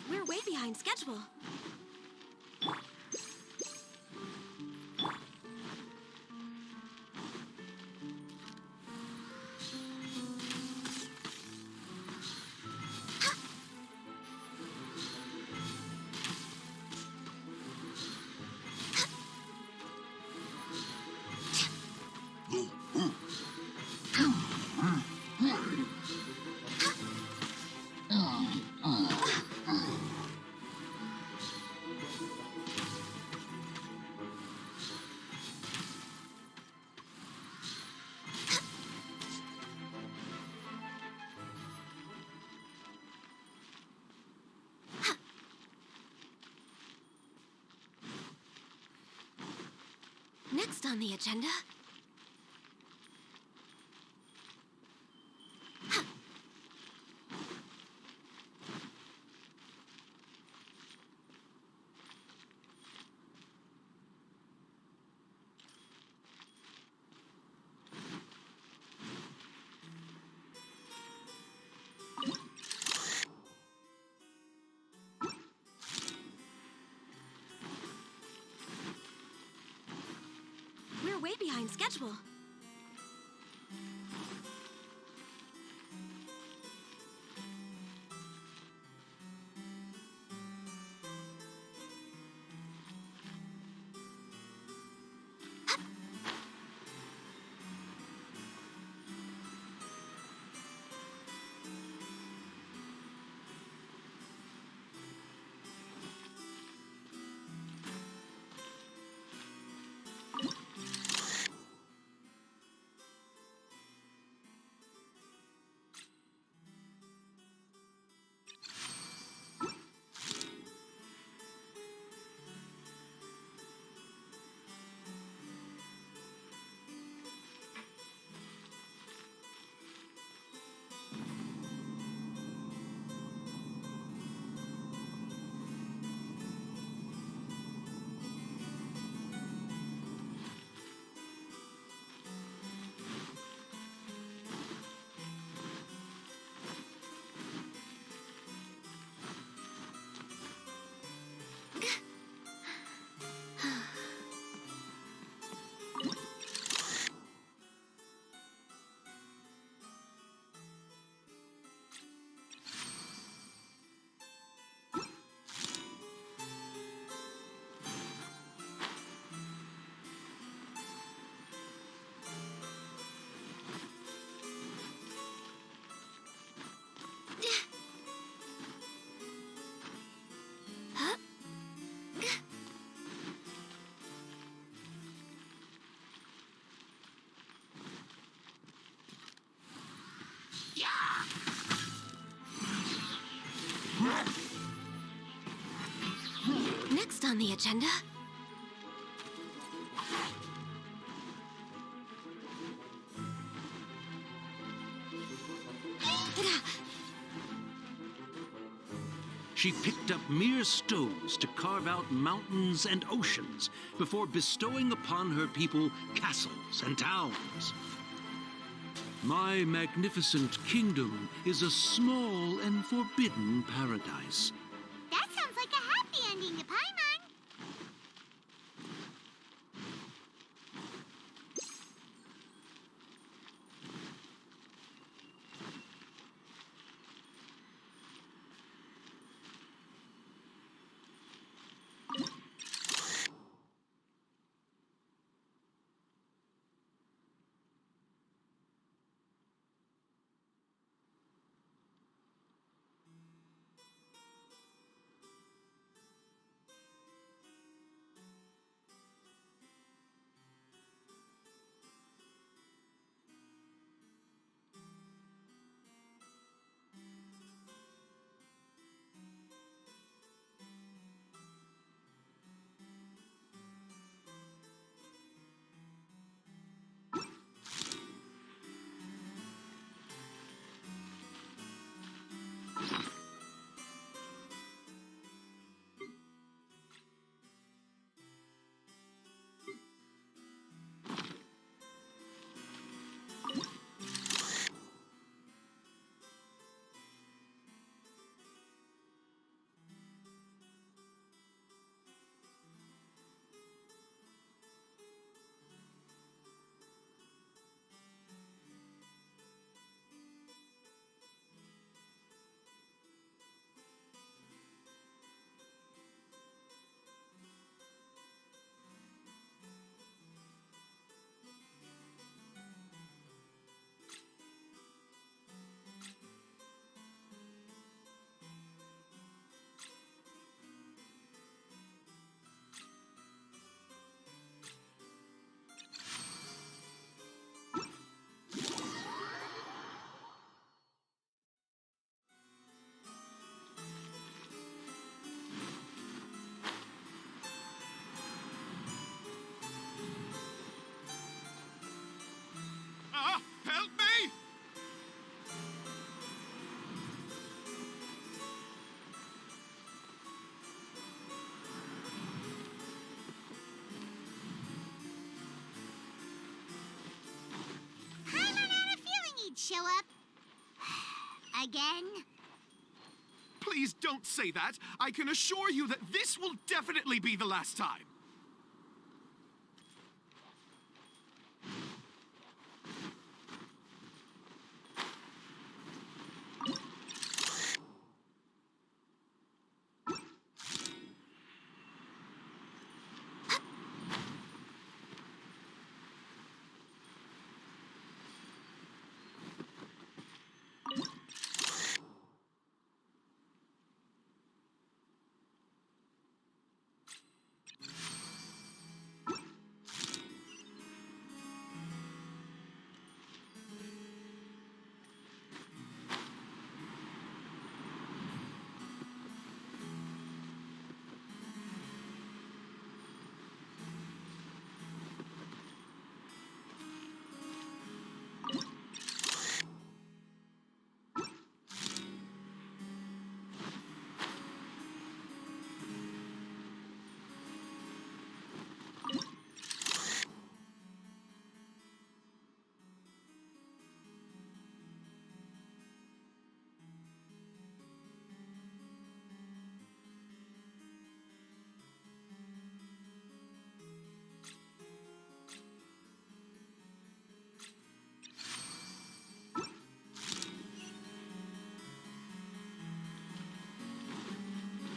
We're way behind schedule. Next on the agenda... We're way behind schedule. on the agenda? She picked up mere stones to carve out mountains and oceans before bestowing upon her people castles and towns. My magnificent kingdom is a small and forbidden paradise. That sounds like a happy ending to Paimon. Help me! Paimon had a feeling he'd show up. Again? Please don't say that. I can assure you that this will definitely be the last time.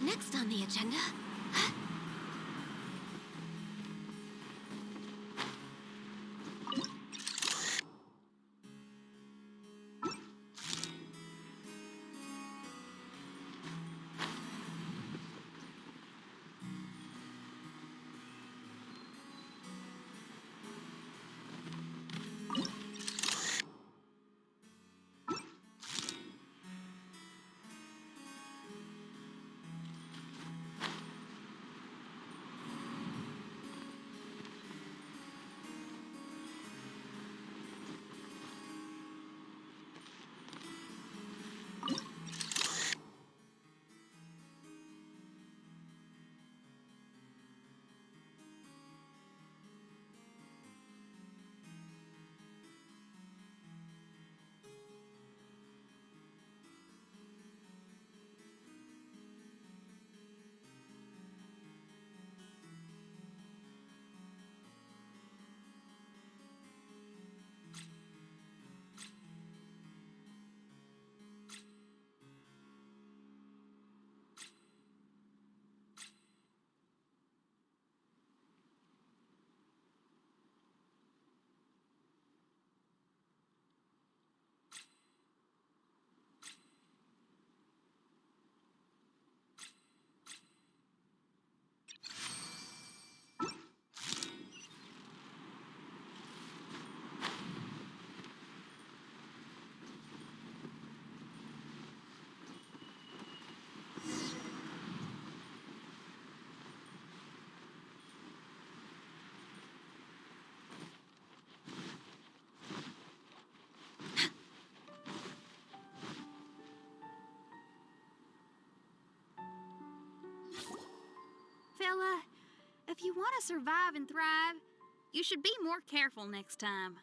Next on the agenda? Stella. If you want to survive and thrive, you should be more careful next time.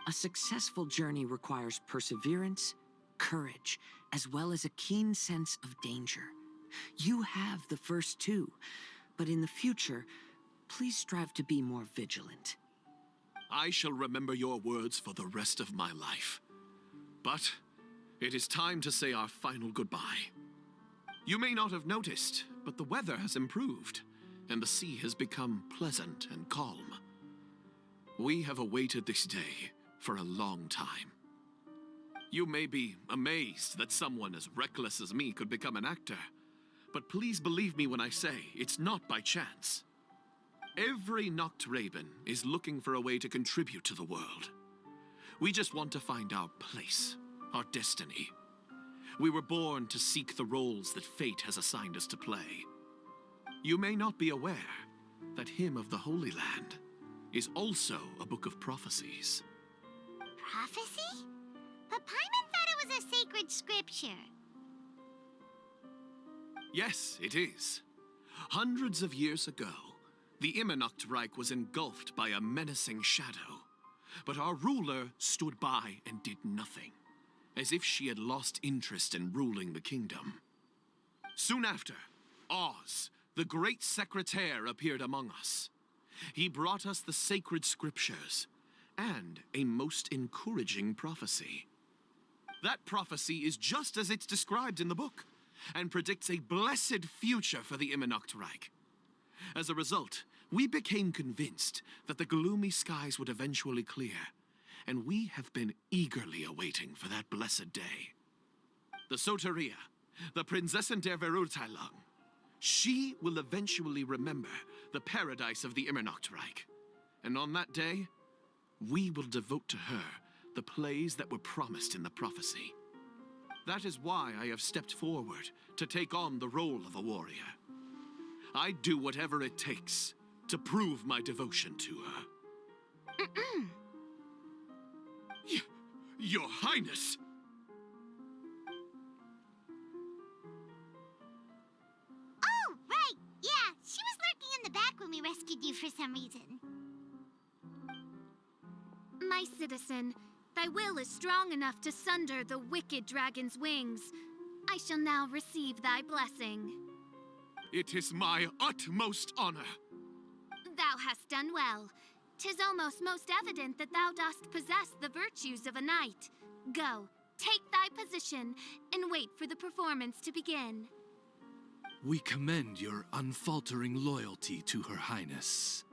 A successful journey requires perseverance, courage, as well as a keen sense of danger. You have the first two, but in the future, please strive to be more vigilant. I shall remember your words for the rest of my life. But it is time to say our final goodbye. You may not have noticed, but the weather has improved, and the sea has become pleasant and calm. We have awaited this day for a long time. You may be amazed that someone as reckless as me could become an actor, but please believe me when I say it's not by chance. Every Nachtraben is looking for a way to contribute to the world. We just want to find our place, our destiny. We were born to seek the roles that fate has assigned us to play. You may not be aware that Hymn of the Holy Land is also a book of prophecies. Prophecy? But Paimon thought it was a sacred scripture. Yes, it is. Hundreds of years ago, the Immernachtreich was engulfed by a menacing shadow. But our ruler stood by and did nothing, as if she had lost interest in ruling the kingdom. Soon after, Oz, the great secretaire, appeared among us. He brought us the sacred scriptures and a most encouraging prophecy. That prophecy is just as it's described in the book, and predicts a blessed future for the Immernachtreich. As a result, we became convinced that the gloomy skies would eventually clear, and we have been eagerly awaiting for that blessed day. The Soteria, the Prinzessin der Verurteilung, she will eventually remember the paradise of the Immernachtreich, and on that day, we will devote to her the plays that were promised in the prophecy. That is why I have stepped forward to take on the role of a warrior. I'd do whatever it takes to prove my devotion to her. Your Highness! Oh, right! Yeah, she was lurking in the back when we rescued you for some reason. My citizen, thy will is strong enough to sunder the wicked dragon's wings. I shall now receive thy blessing. It is my utmost honor. Thou hast done well. 'Tis almost most evident that thou dost possess the virtues of a knight. Go, take thy position, and wait for the performance to begin. We commend your unfaltering loyalty to Her Highness.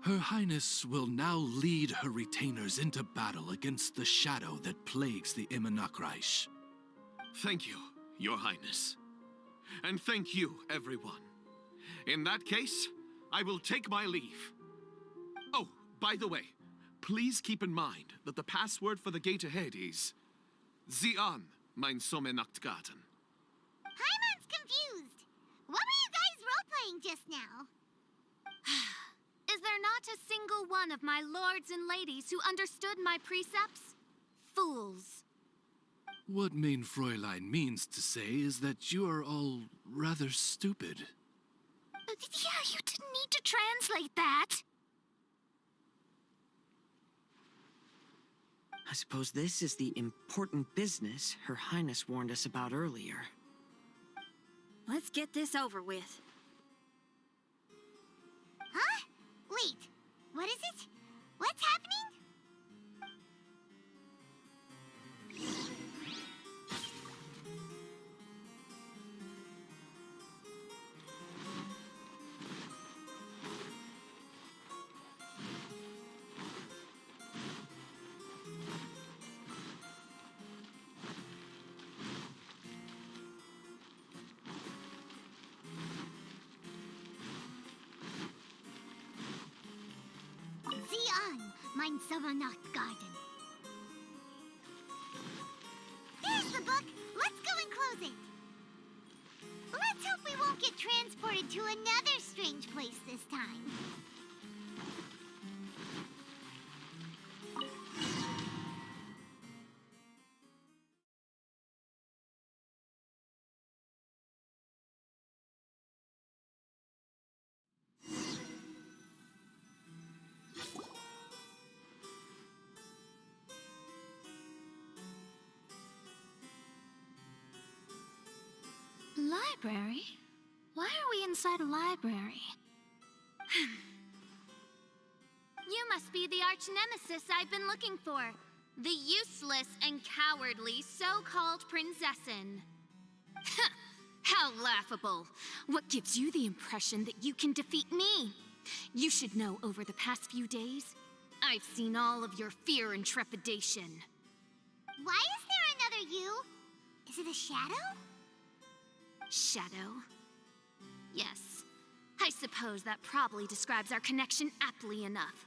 Her Highness will now lead her retainers into battle against the shadow that plagues the Immernachtreich. Thank you, Your Highness. And thank you, everyone. In that case, I will take my leave. Oh, by the way, please keep in mind that the password for the gate ahead is Sie an, mein Sommernachtgarten. Paimon's confused. What were you guys role-playing just now? Is there not a single one of my lords and ladies who understood my precepts? Fools. What Mein Fräulein means to say is that you are all rather stupid. Yeah, you didn't need to translate that. I suppose this is the important business Her Highness warned us about earlier. Let's get this over with. Huh? Wait, what is it? What's happening? Sie an, mein Sommernachtgarten. There's the book. Let's go and close it. Let's hope we won't get transported to another strange place this time. library? Why are we inside a library? You must be the arch-nemesis I've been looking for. The useless and cowardly so-called Prinzessin. How laughable. What gives you the impression that you can defeat me? You should know over the past few days, I've seen all of your fear and trepidation. Why is there another you? Is it a shadow? Shadow? Yes. I suppose that probably describes our connection aptly enough.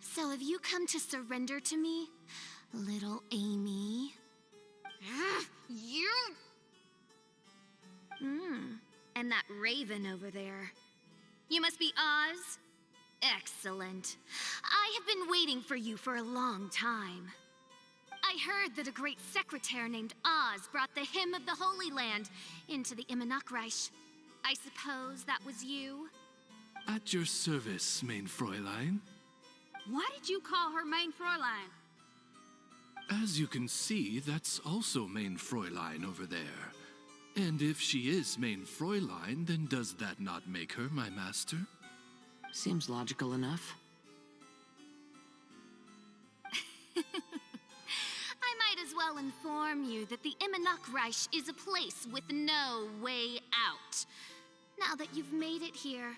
So have you come to surrender to me, little Amy? You... And that raven over there. You must be Oz? Excellent. I have been waiting for you for a long time. I heard that a great secretary named Oz brought the Hymn of the Holy Land into the Immernachtreich. I suppose that was you? At your service, mein Fräulein. Why did you call her mein Fräulein? As you can see, that's also mein Fräulein over there. And if she is mein Fräulein, then does that not make her my master? Seems logical enough. I might as well inform you that the Immernachtreich is a place with no way out. Now that you've made it here,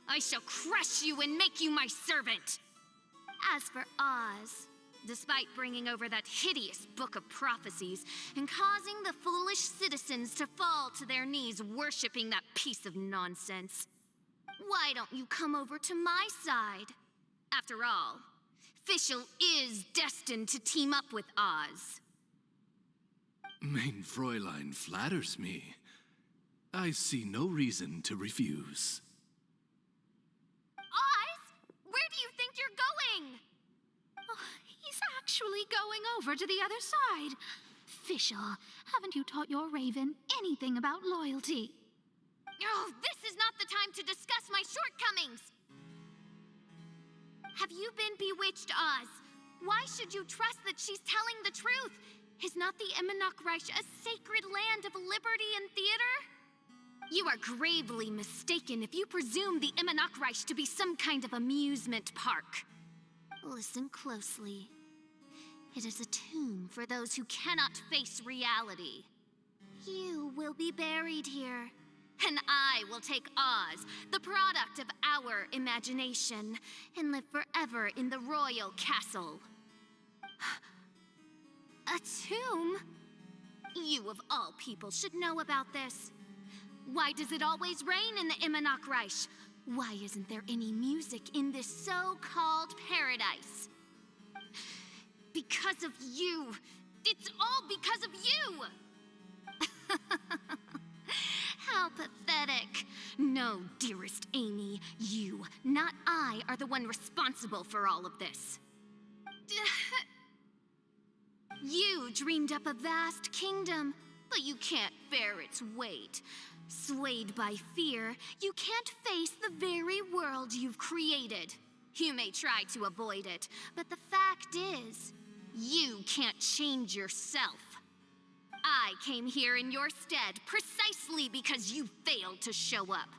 I shall crush you and make you my servant. As for Oz, despite bringing over that hideous book of prophecies and causing the foolish citizens to fall to their knees worshipping that piece of nonsense, why don't you come over to my side? After all, Fischl is destined to team up with Oz. Mein Fräulein flatters me. I see no reason to refuse. Oz? Where do you think you're going? Oh, he's actually going over to the other side. Fischl, haven't you taught your raven anything about loyalty? Oh, this is not the time to discuss my shortcomings! Have you been bewitched, Oz? Why should you trust that she's telling the truth? Is not the Immernachtreich a sacred land of liberty and theater? You are gravely mistaken if you presume the Immernachtreich to be some kind of amusement park. Listen closely. It is a tomb for those who cannot face reality. You will be buried here. And I will take Oz, the product of our imagination, and live forever in the royal castle. A tomb? You of all people should know about this. Why does it always rain in the Immernachtreich? Why isn't there any music in this so-called paradise? Because of you. It's all because of you! How pathetic. No, dearest Amy, you, not I, are the one responsible for all of this. You dreamed up a vast kingdom, but you can't bear its weight. Swayed by fear, you can't face the very world you've created. You may try to avoid it, but the fact is, you can't change yourself. I came here in your stead precisely because you failed to show up.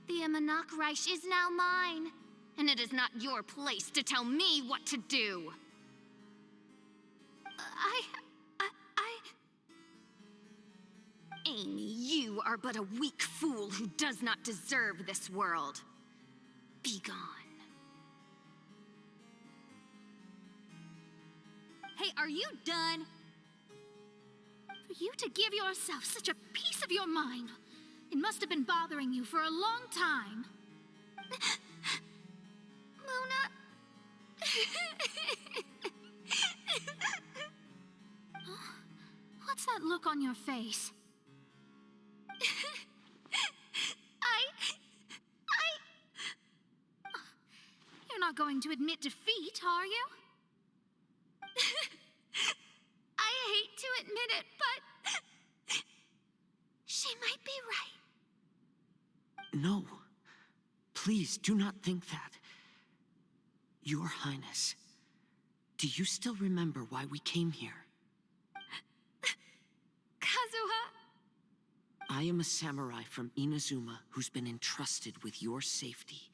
The Immernachtreich is now mine, and it is not your place to tell me what to do. Amy, you are but a weak fool who does not deserve this world. Be gone. Hey, are you done? For you to give yourself such a piece of your mind, it must have been bothering you for a long time. Luna... What's that look on your face? You're not going to admit defeat, are you? I hate to admit it, but... she might be right. No. Please do not think that. Your Highness, do you still remember why we came here? Kazuha, I am a samurai from Inazuma who's been entrusted with your safety.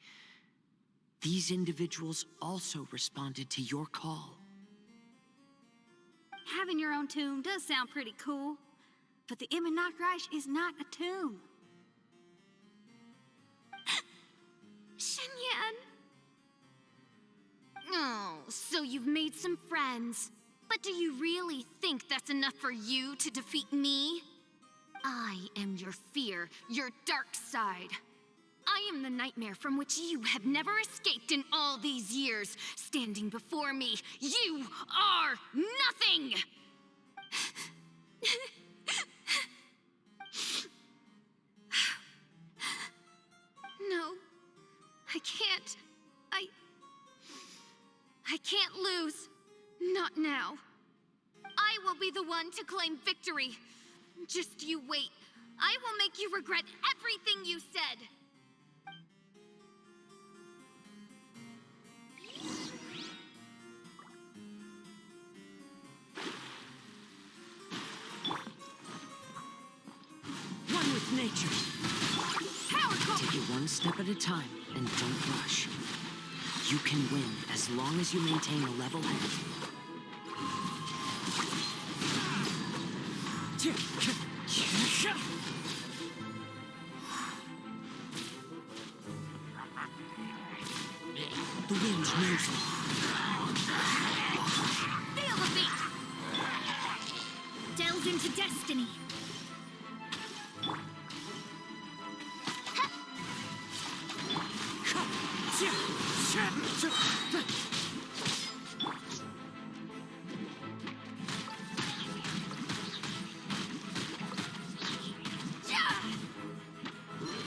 These individuals also responded to your call. Having your own tomb does sound pretty cool, but the Immernachtreich is not a tomb. Shenyan! Oh, so you've made some friends. But do you really think that's enough for you to defeat me? I am your fear, your dark side. I am the nightmare from which you have never escaped in all these years. Standing before me, you are nothing! No, I can't. I can't lose. Not now. I will be the one to claim victory. Just you wait. I will make you regret everything you said. One with nature. Take it one step at a time and don't rush. You can win as long as you maintain a level head. The wind's moving. Feel the beat! Delve into destiny.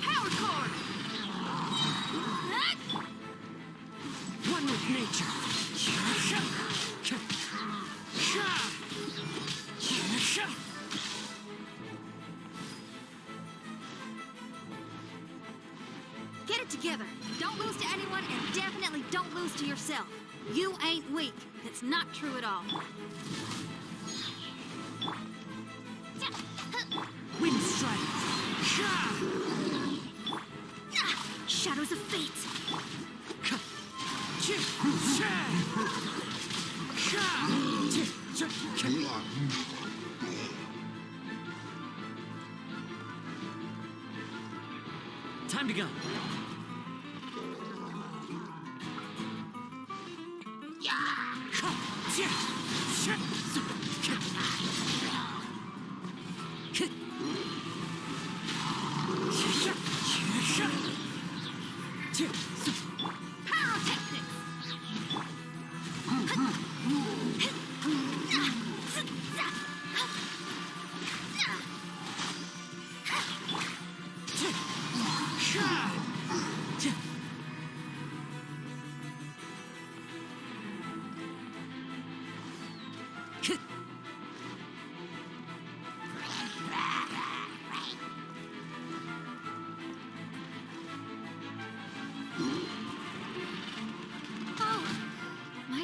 Power cord! One with nature. Get it together. Don't lose to anyone, and definitely don't lose to yourself. You ain't weak. That's not true at all. Wind strike. Shadows of fate! Time to go.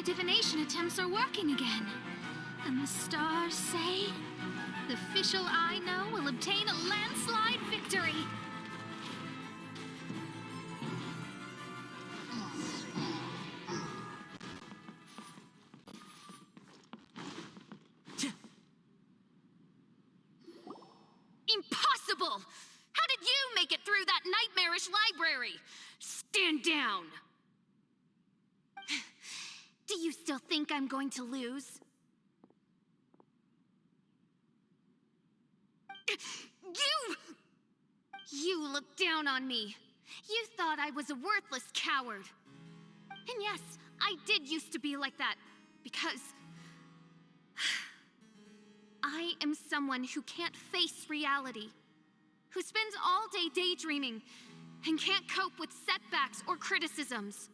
Divination attempts are working again. And the stars say the Fischl I know will obtain a landslide victory. Impossible! How did you make it through that nightmarish library? Stand down! Do you still think I'm going to lose? You looked down on me. You thought I was a worthless coward. And yes, I did used to be like that, because I am someone who can't face reality, who spends all day daydreaming and can't cope with setbacks or criticisms.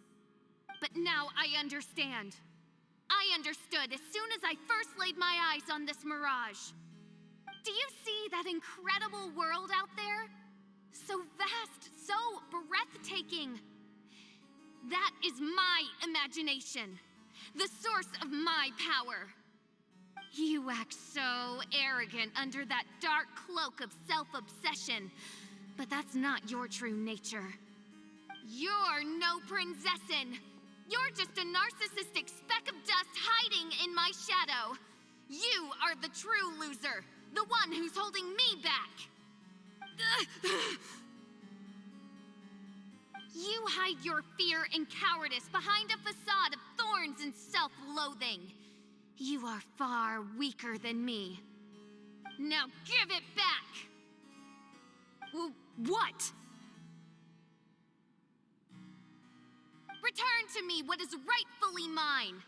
But now I understand. I understood as soon as I first laid my eyes on this mirage. Do you see that incredible world out there? So vast, so breathtaking. That is my imagination, the source of my power. You act so arrogant under that dark cloak of self-obsession. But that's not your true nature. You're no Prinzessin. You're just a narcissistic speck of dust hiding in my shadow. You are the true loser, the one who's holding me back. You hide your fear and cowardice behind a facade of thorns and self-loathing. You are far weaker than me. Now give it back! What? Return to me what is rightfully mine.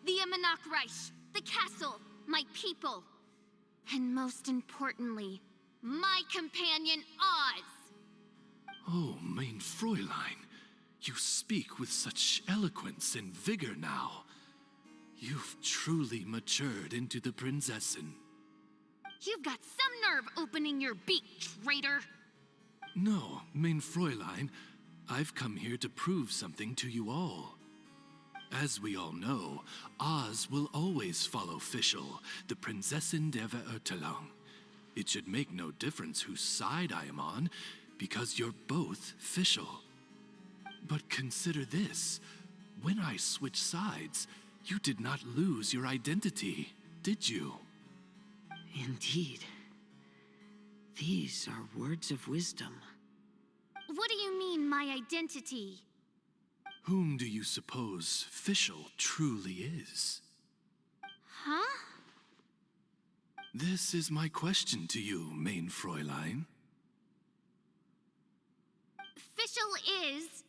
The Immernachtreich, the castle, my people. And most importantly, my companion Oz. Oh, mein Fräulein, you speak with such eloquence and vigor now. You've truly matured into the Prinzessin. You've got some nerve opening your beak, traitor. No, mein Fräulein, I've come here to prove something to you all. As we all know, Oz will always follow Fischl, the Prinzessin der Verurteilung. It should make no difference whose side I am on, because you're both Fischl. But consider this. When I switched sides, you did not lose your identity, did you? Indeed. These are words of wisdom. What do you mean, my identity? Whom do you suppose Fischl truly is? Huh? This is my question to you, mein Fräulein. Fischl is...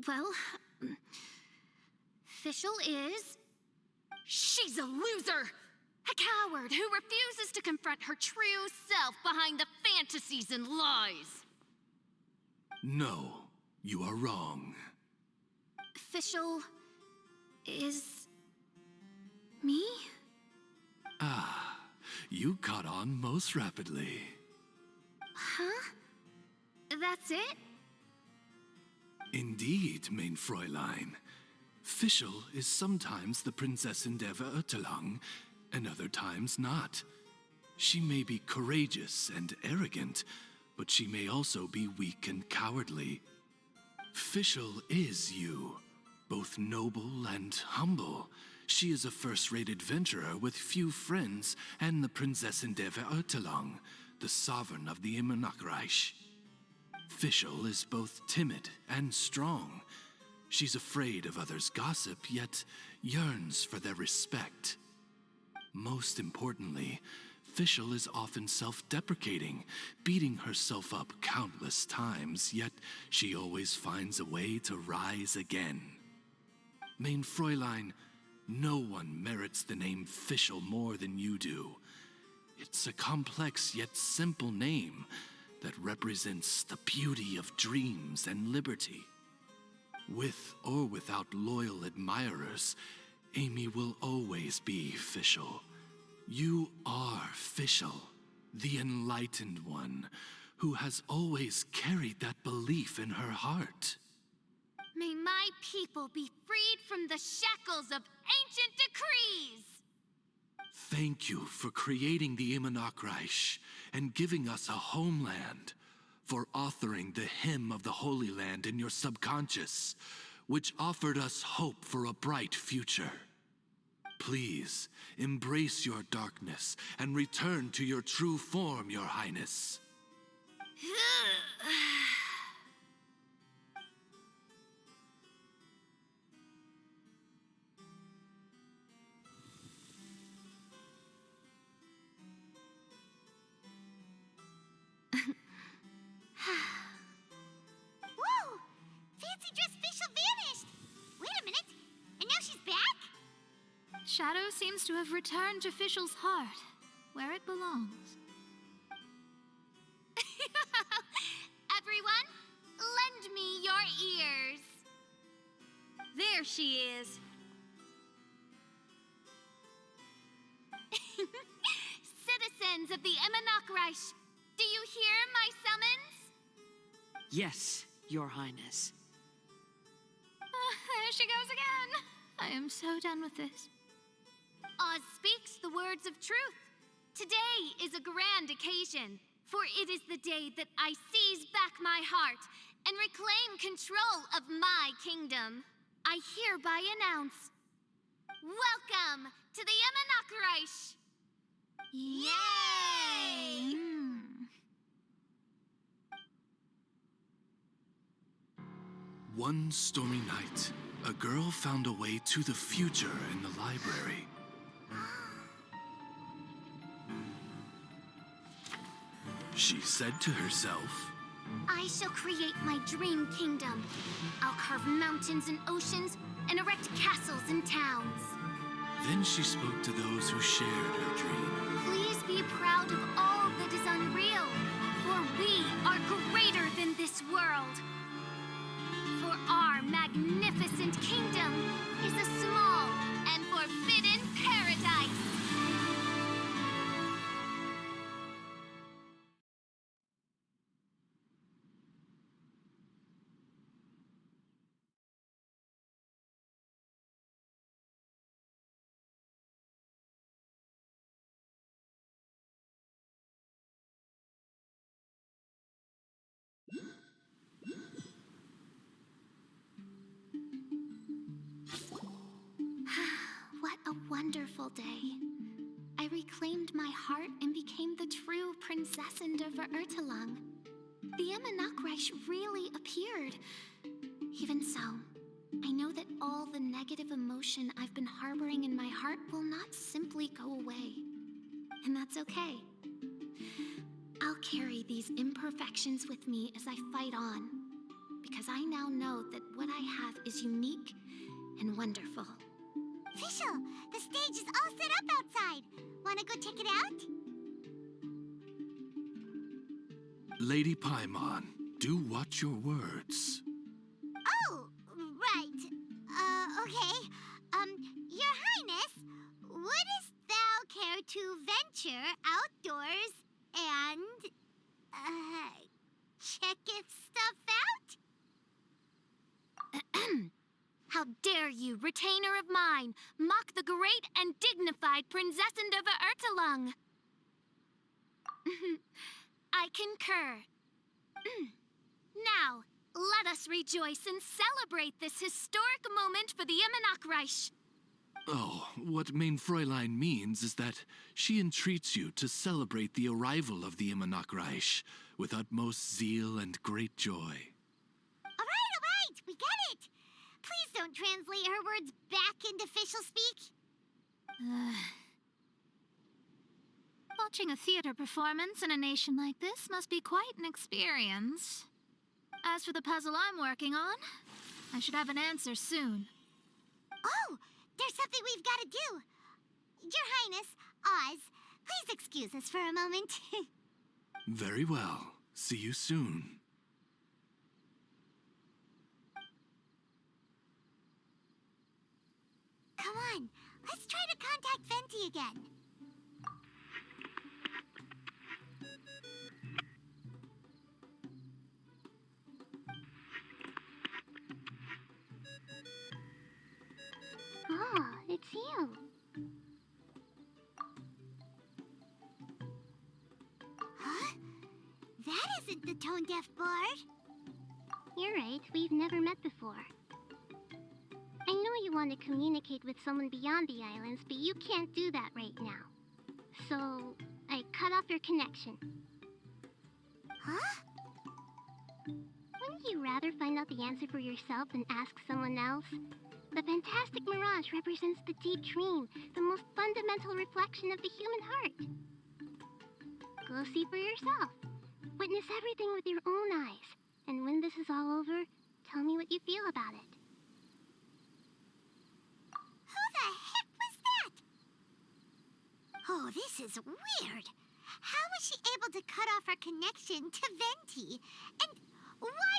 Well... Fischl is... She's a loser! A coward who refuses to confront her true self behind the fantasies and lies. No, you are wrong. Fischl is... me? Ah, you caught on most rapidly. Huh? That's it? Indeed, mein Fräulein. Fischl is sometimes the Prinzessin der Verurteilung, and other times not. She may be courageous and arrogant, but she may also be weak and cowardly. Fischl is you, both noble and humble. She is a first-rate adventurer with few friends and the Prinzessin der Verurteilung, the sovereign of the Immernachtreich. Fischl is both timid and strong. She's afraid of others' gossip, yet yearns for their respect. Most importantly, Fischl is often self-deprecating, beating herself up countless times, yet she always finds a way to rise again. Mein Fräulein, no one merits the name Fischl more than you do. It's a complex yet simple name that represents the beauty of dreams and liberty. With or without loyal admirers, Amy will always be Fischl. You are Fischl, the enlightened one, who has always carried that belief in her heart. May my people be freed from the shackles of ancient decrees! Thank you for creating the Immernachtreich and giving us a homeland, for authoring the hymn of the Holy Land in your subconscious, which offered us hope for a bright future. Please, embrace your darkness and return to your true form, Your Highness. Whoa! Fancy dress Fischl vanished! Wait a minute, and now she's back? Shadow seems to have returned to Fischl's heart, where it belongs. Everyone, lend me your ears. There she is. Citizens of the Immernachtreich, do you hear my summons? Yes, Your Highness. There she goes again. I am so done with this. Oz speaks the words of truth. Today is a grand occasion, for it is the day that I seize back my heart and reclaim control of my kingdom. I hereby announce, welcome to the Immernachtreich! Yay! One stormy night, a girl found a way to the future in the library. She said to herself, I shall create my dream kingdom. I'll carve mountains and oceans and erect castles and towns. Then she spoke to those who shared her dream. Please be proud of all that is unreal, for we are greater than this world. For our magnificent kingdom is a small and forbidden paradise. What a wonderful day. I reclaimed my heart and became the true Prinzessin der Verurteilung. The Immernachtreich really appeared. Even so, I know that all the negative emotion I've been harboring in my heart will not simply go away. And that's okay. I'll carry these imperfections with me as I fight on, because I now know that what I have is unique and wonderful. Fischl, the stage is all set up outside. Wanna go check it out? Lady Paimon, do watch your words. Oh, right. Okay. Your Highness, wouldst thou care to venture outdoors and, check if stuff out? How dare you, retainer of mine, mock the great and dignified Prinzessin der Verurteilung? I concur. Now, let us rejoice and celebrate this historic moment for the Immernachtreich. Oh, what Mein Fräulein means is that she entreats you to celebrate the arrival of the Immernachtreich with utmost zeal and great joy. All right, we get it. Please don't translate her words back into Fischl speak. Watching a theater performance in a nation like this must be quite an experience. As for the puzzle I'm working on, I should have an answer soon. Oh, there's something we've got to do. Your Highness, Oz, please excuse us for a moment. Very well. See you soon. Come on, let's try to contact Venti again. Ah, it's you. Huh? That isn't the tone-deaf bard. You're right, we've never met before. I know you want to communicate with someone beyond the islands, but you can't do that right now. So, I cut off your connection. Huh? Wouldn't you rather find out the answer for yourself than ask someone else? The fantastic mirage represents the deep dream, the most fundamental reflection of the human heart. Go see for yourself. Witness everything with your own eyes. And when this is all over, tell me what you feel about it. Who the heck was that? Oh, this is weird. How was she able to cut off her connection to Venti? And why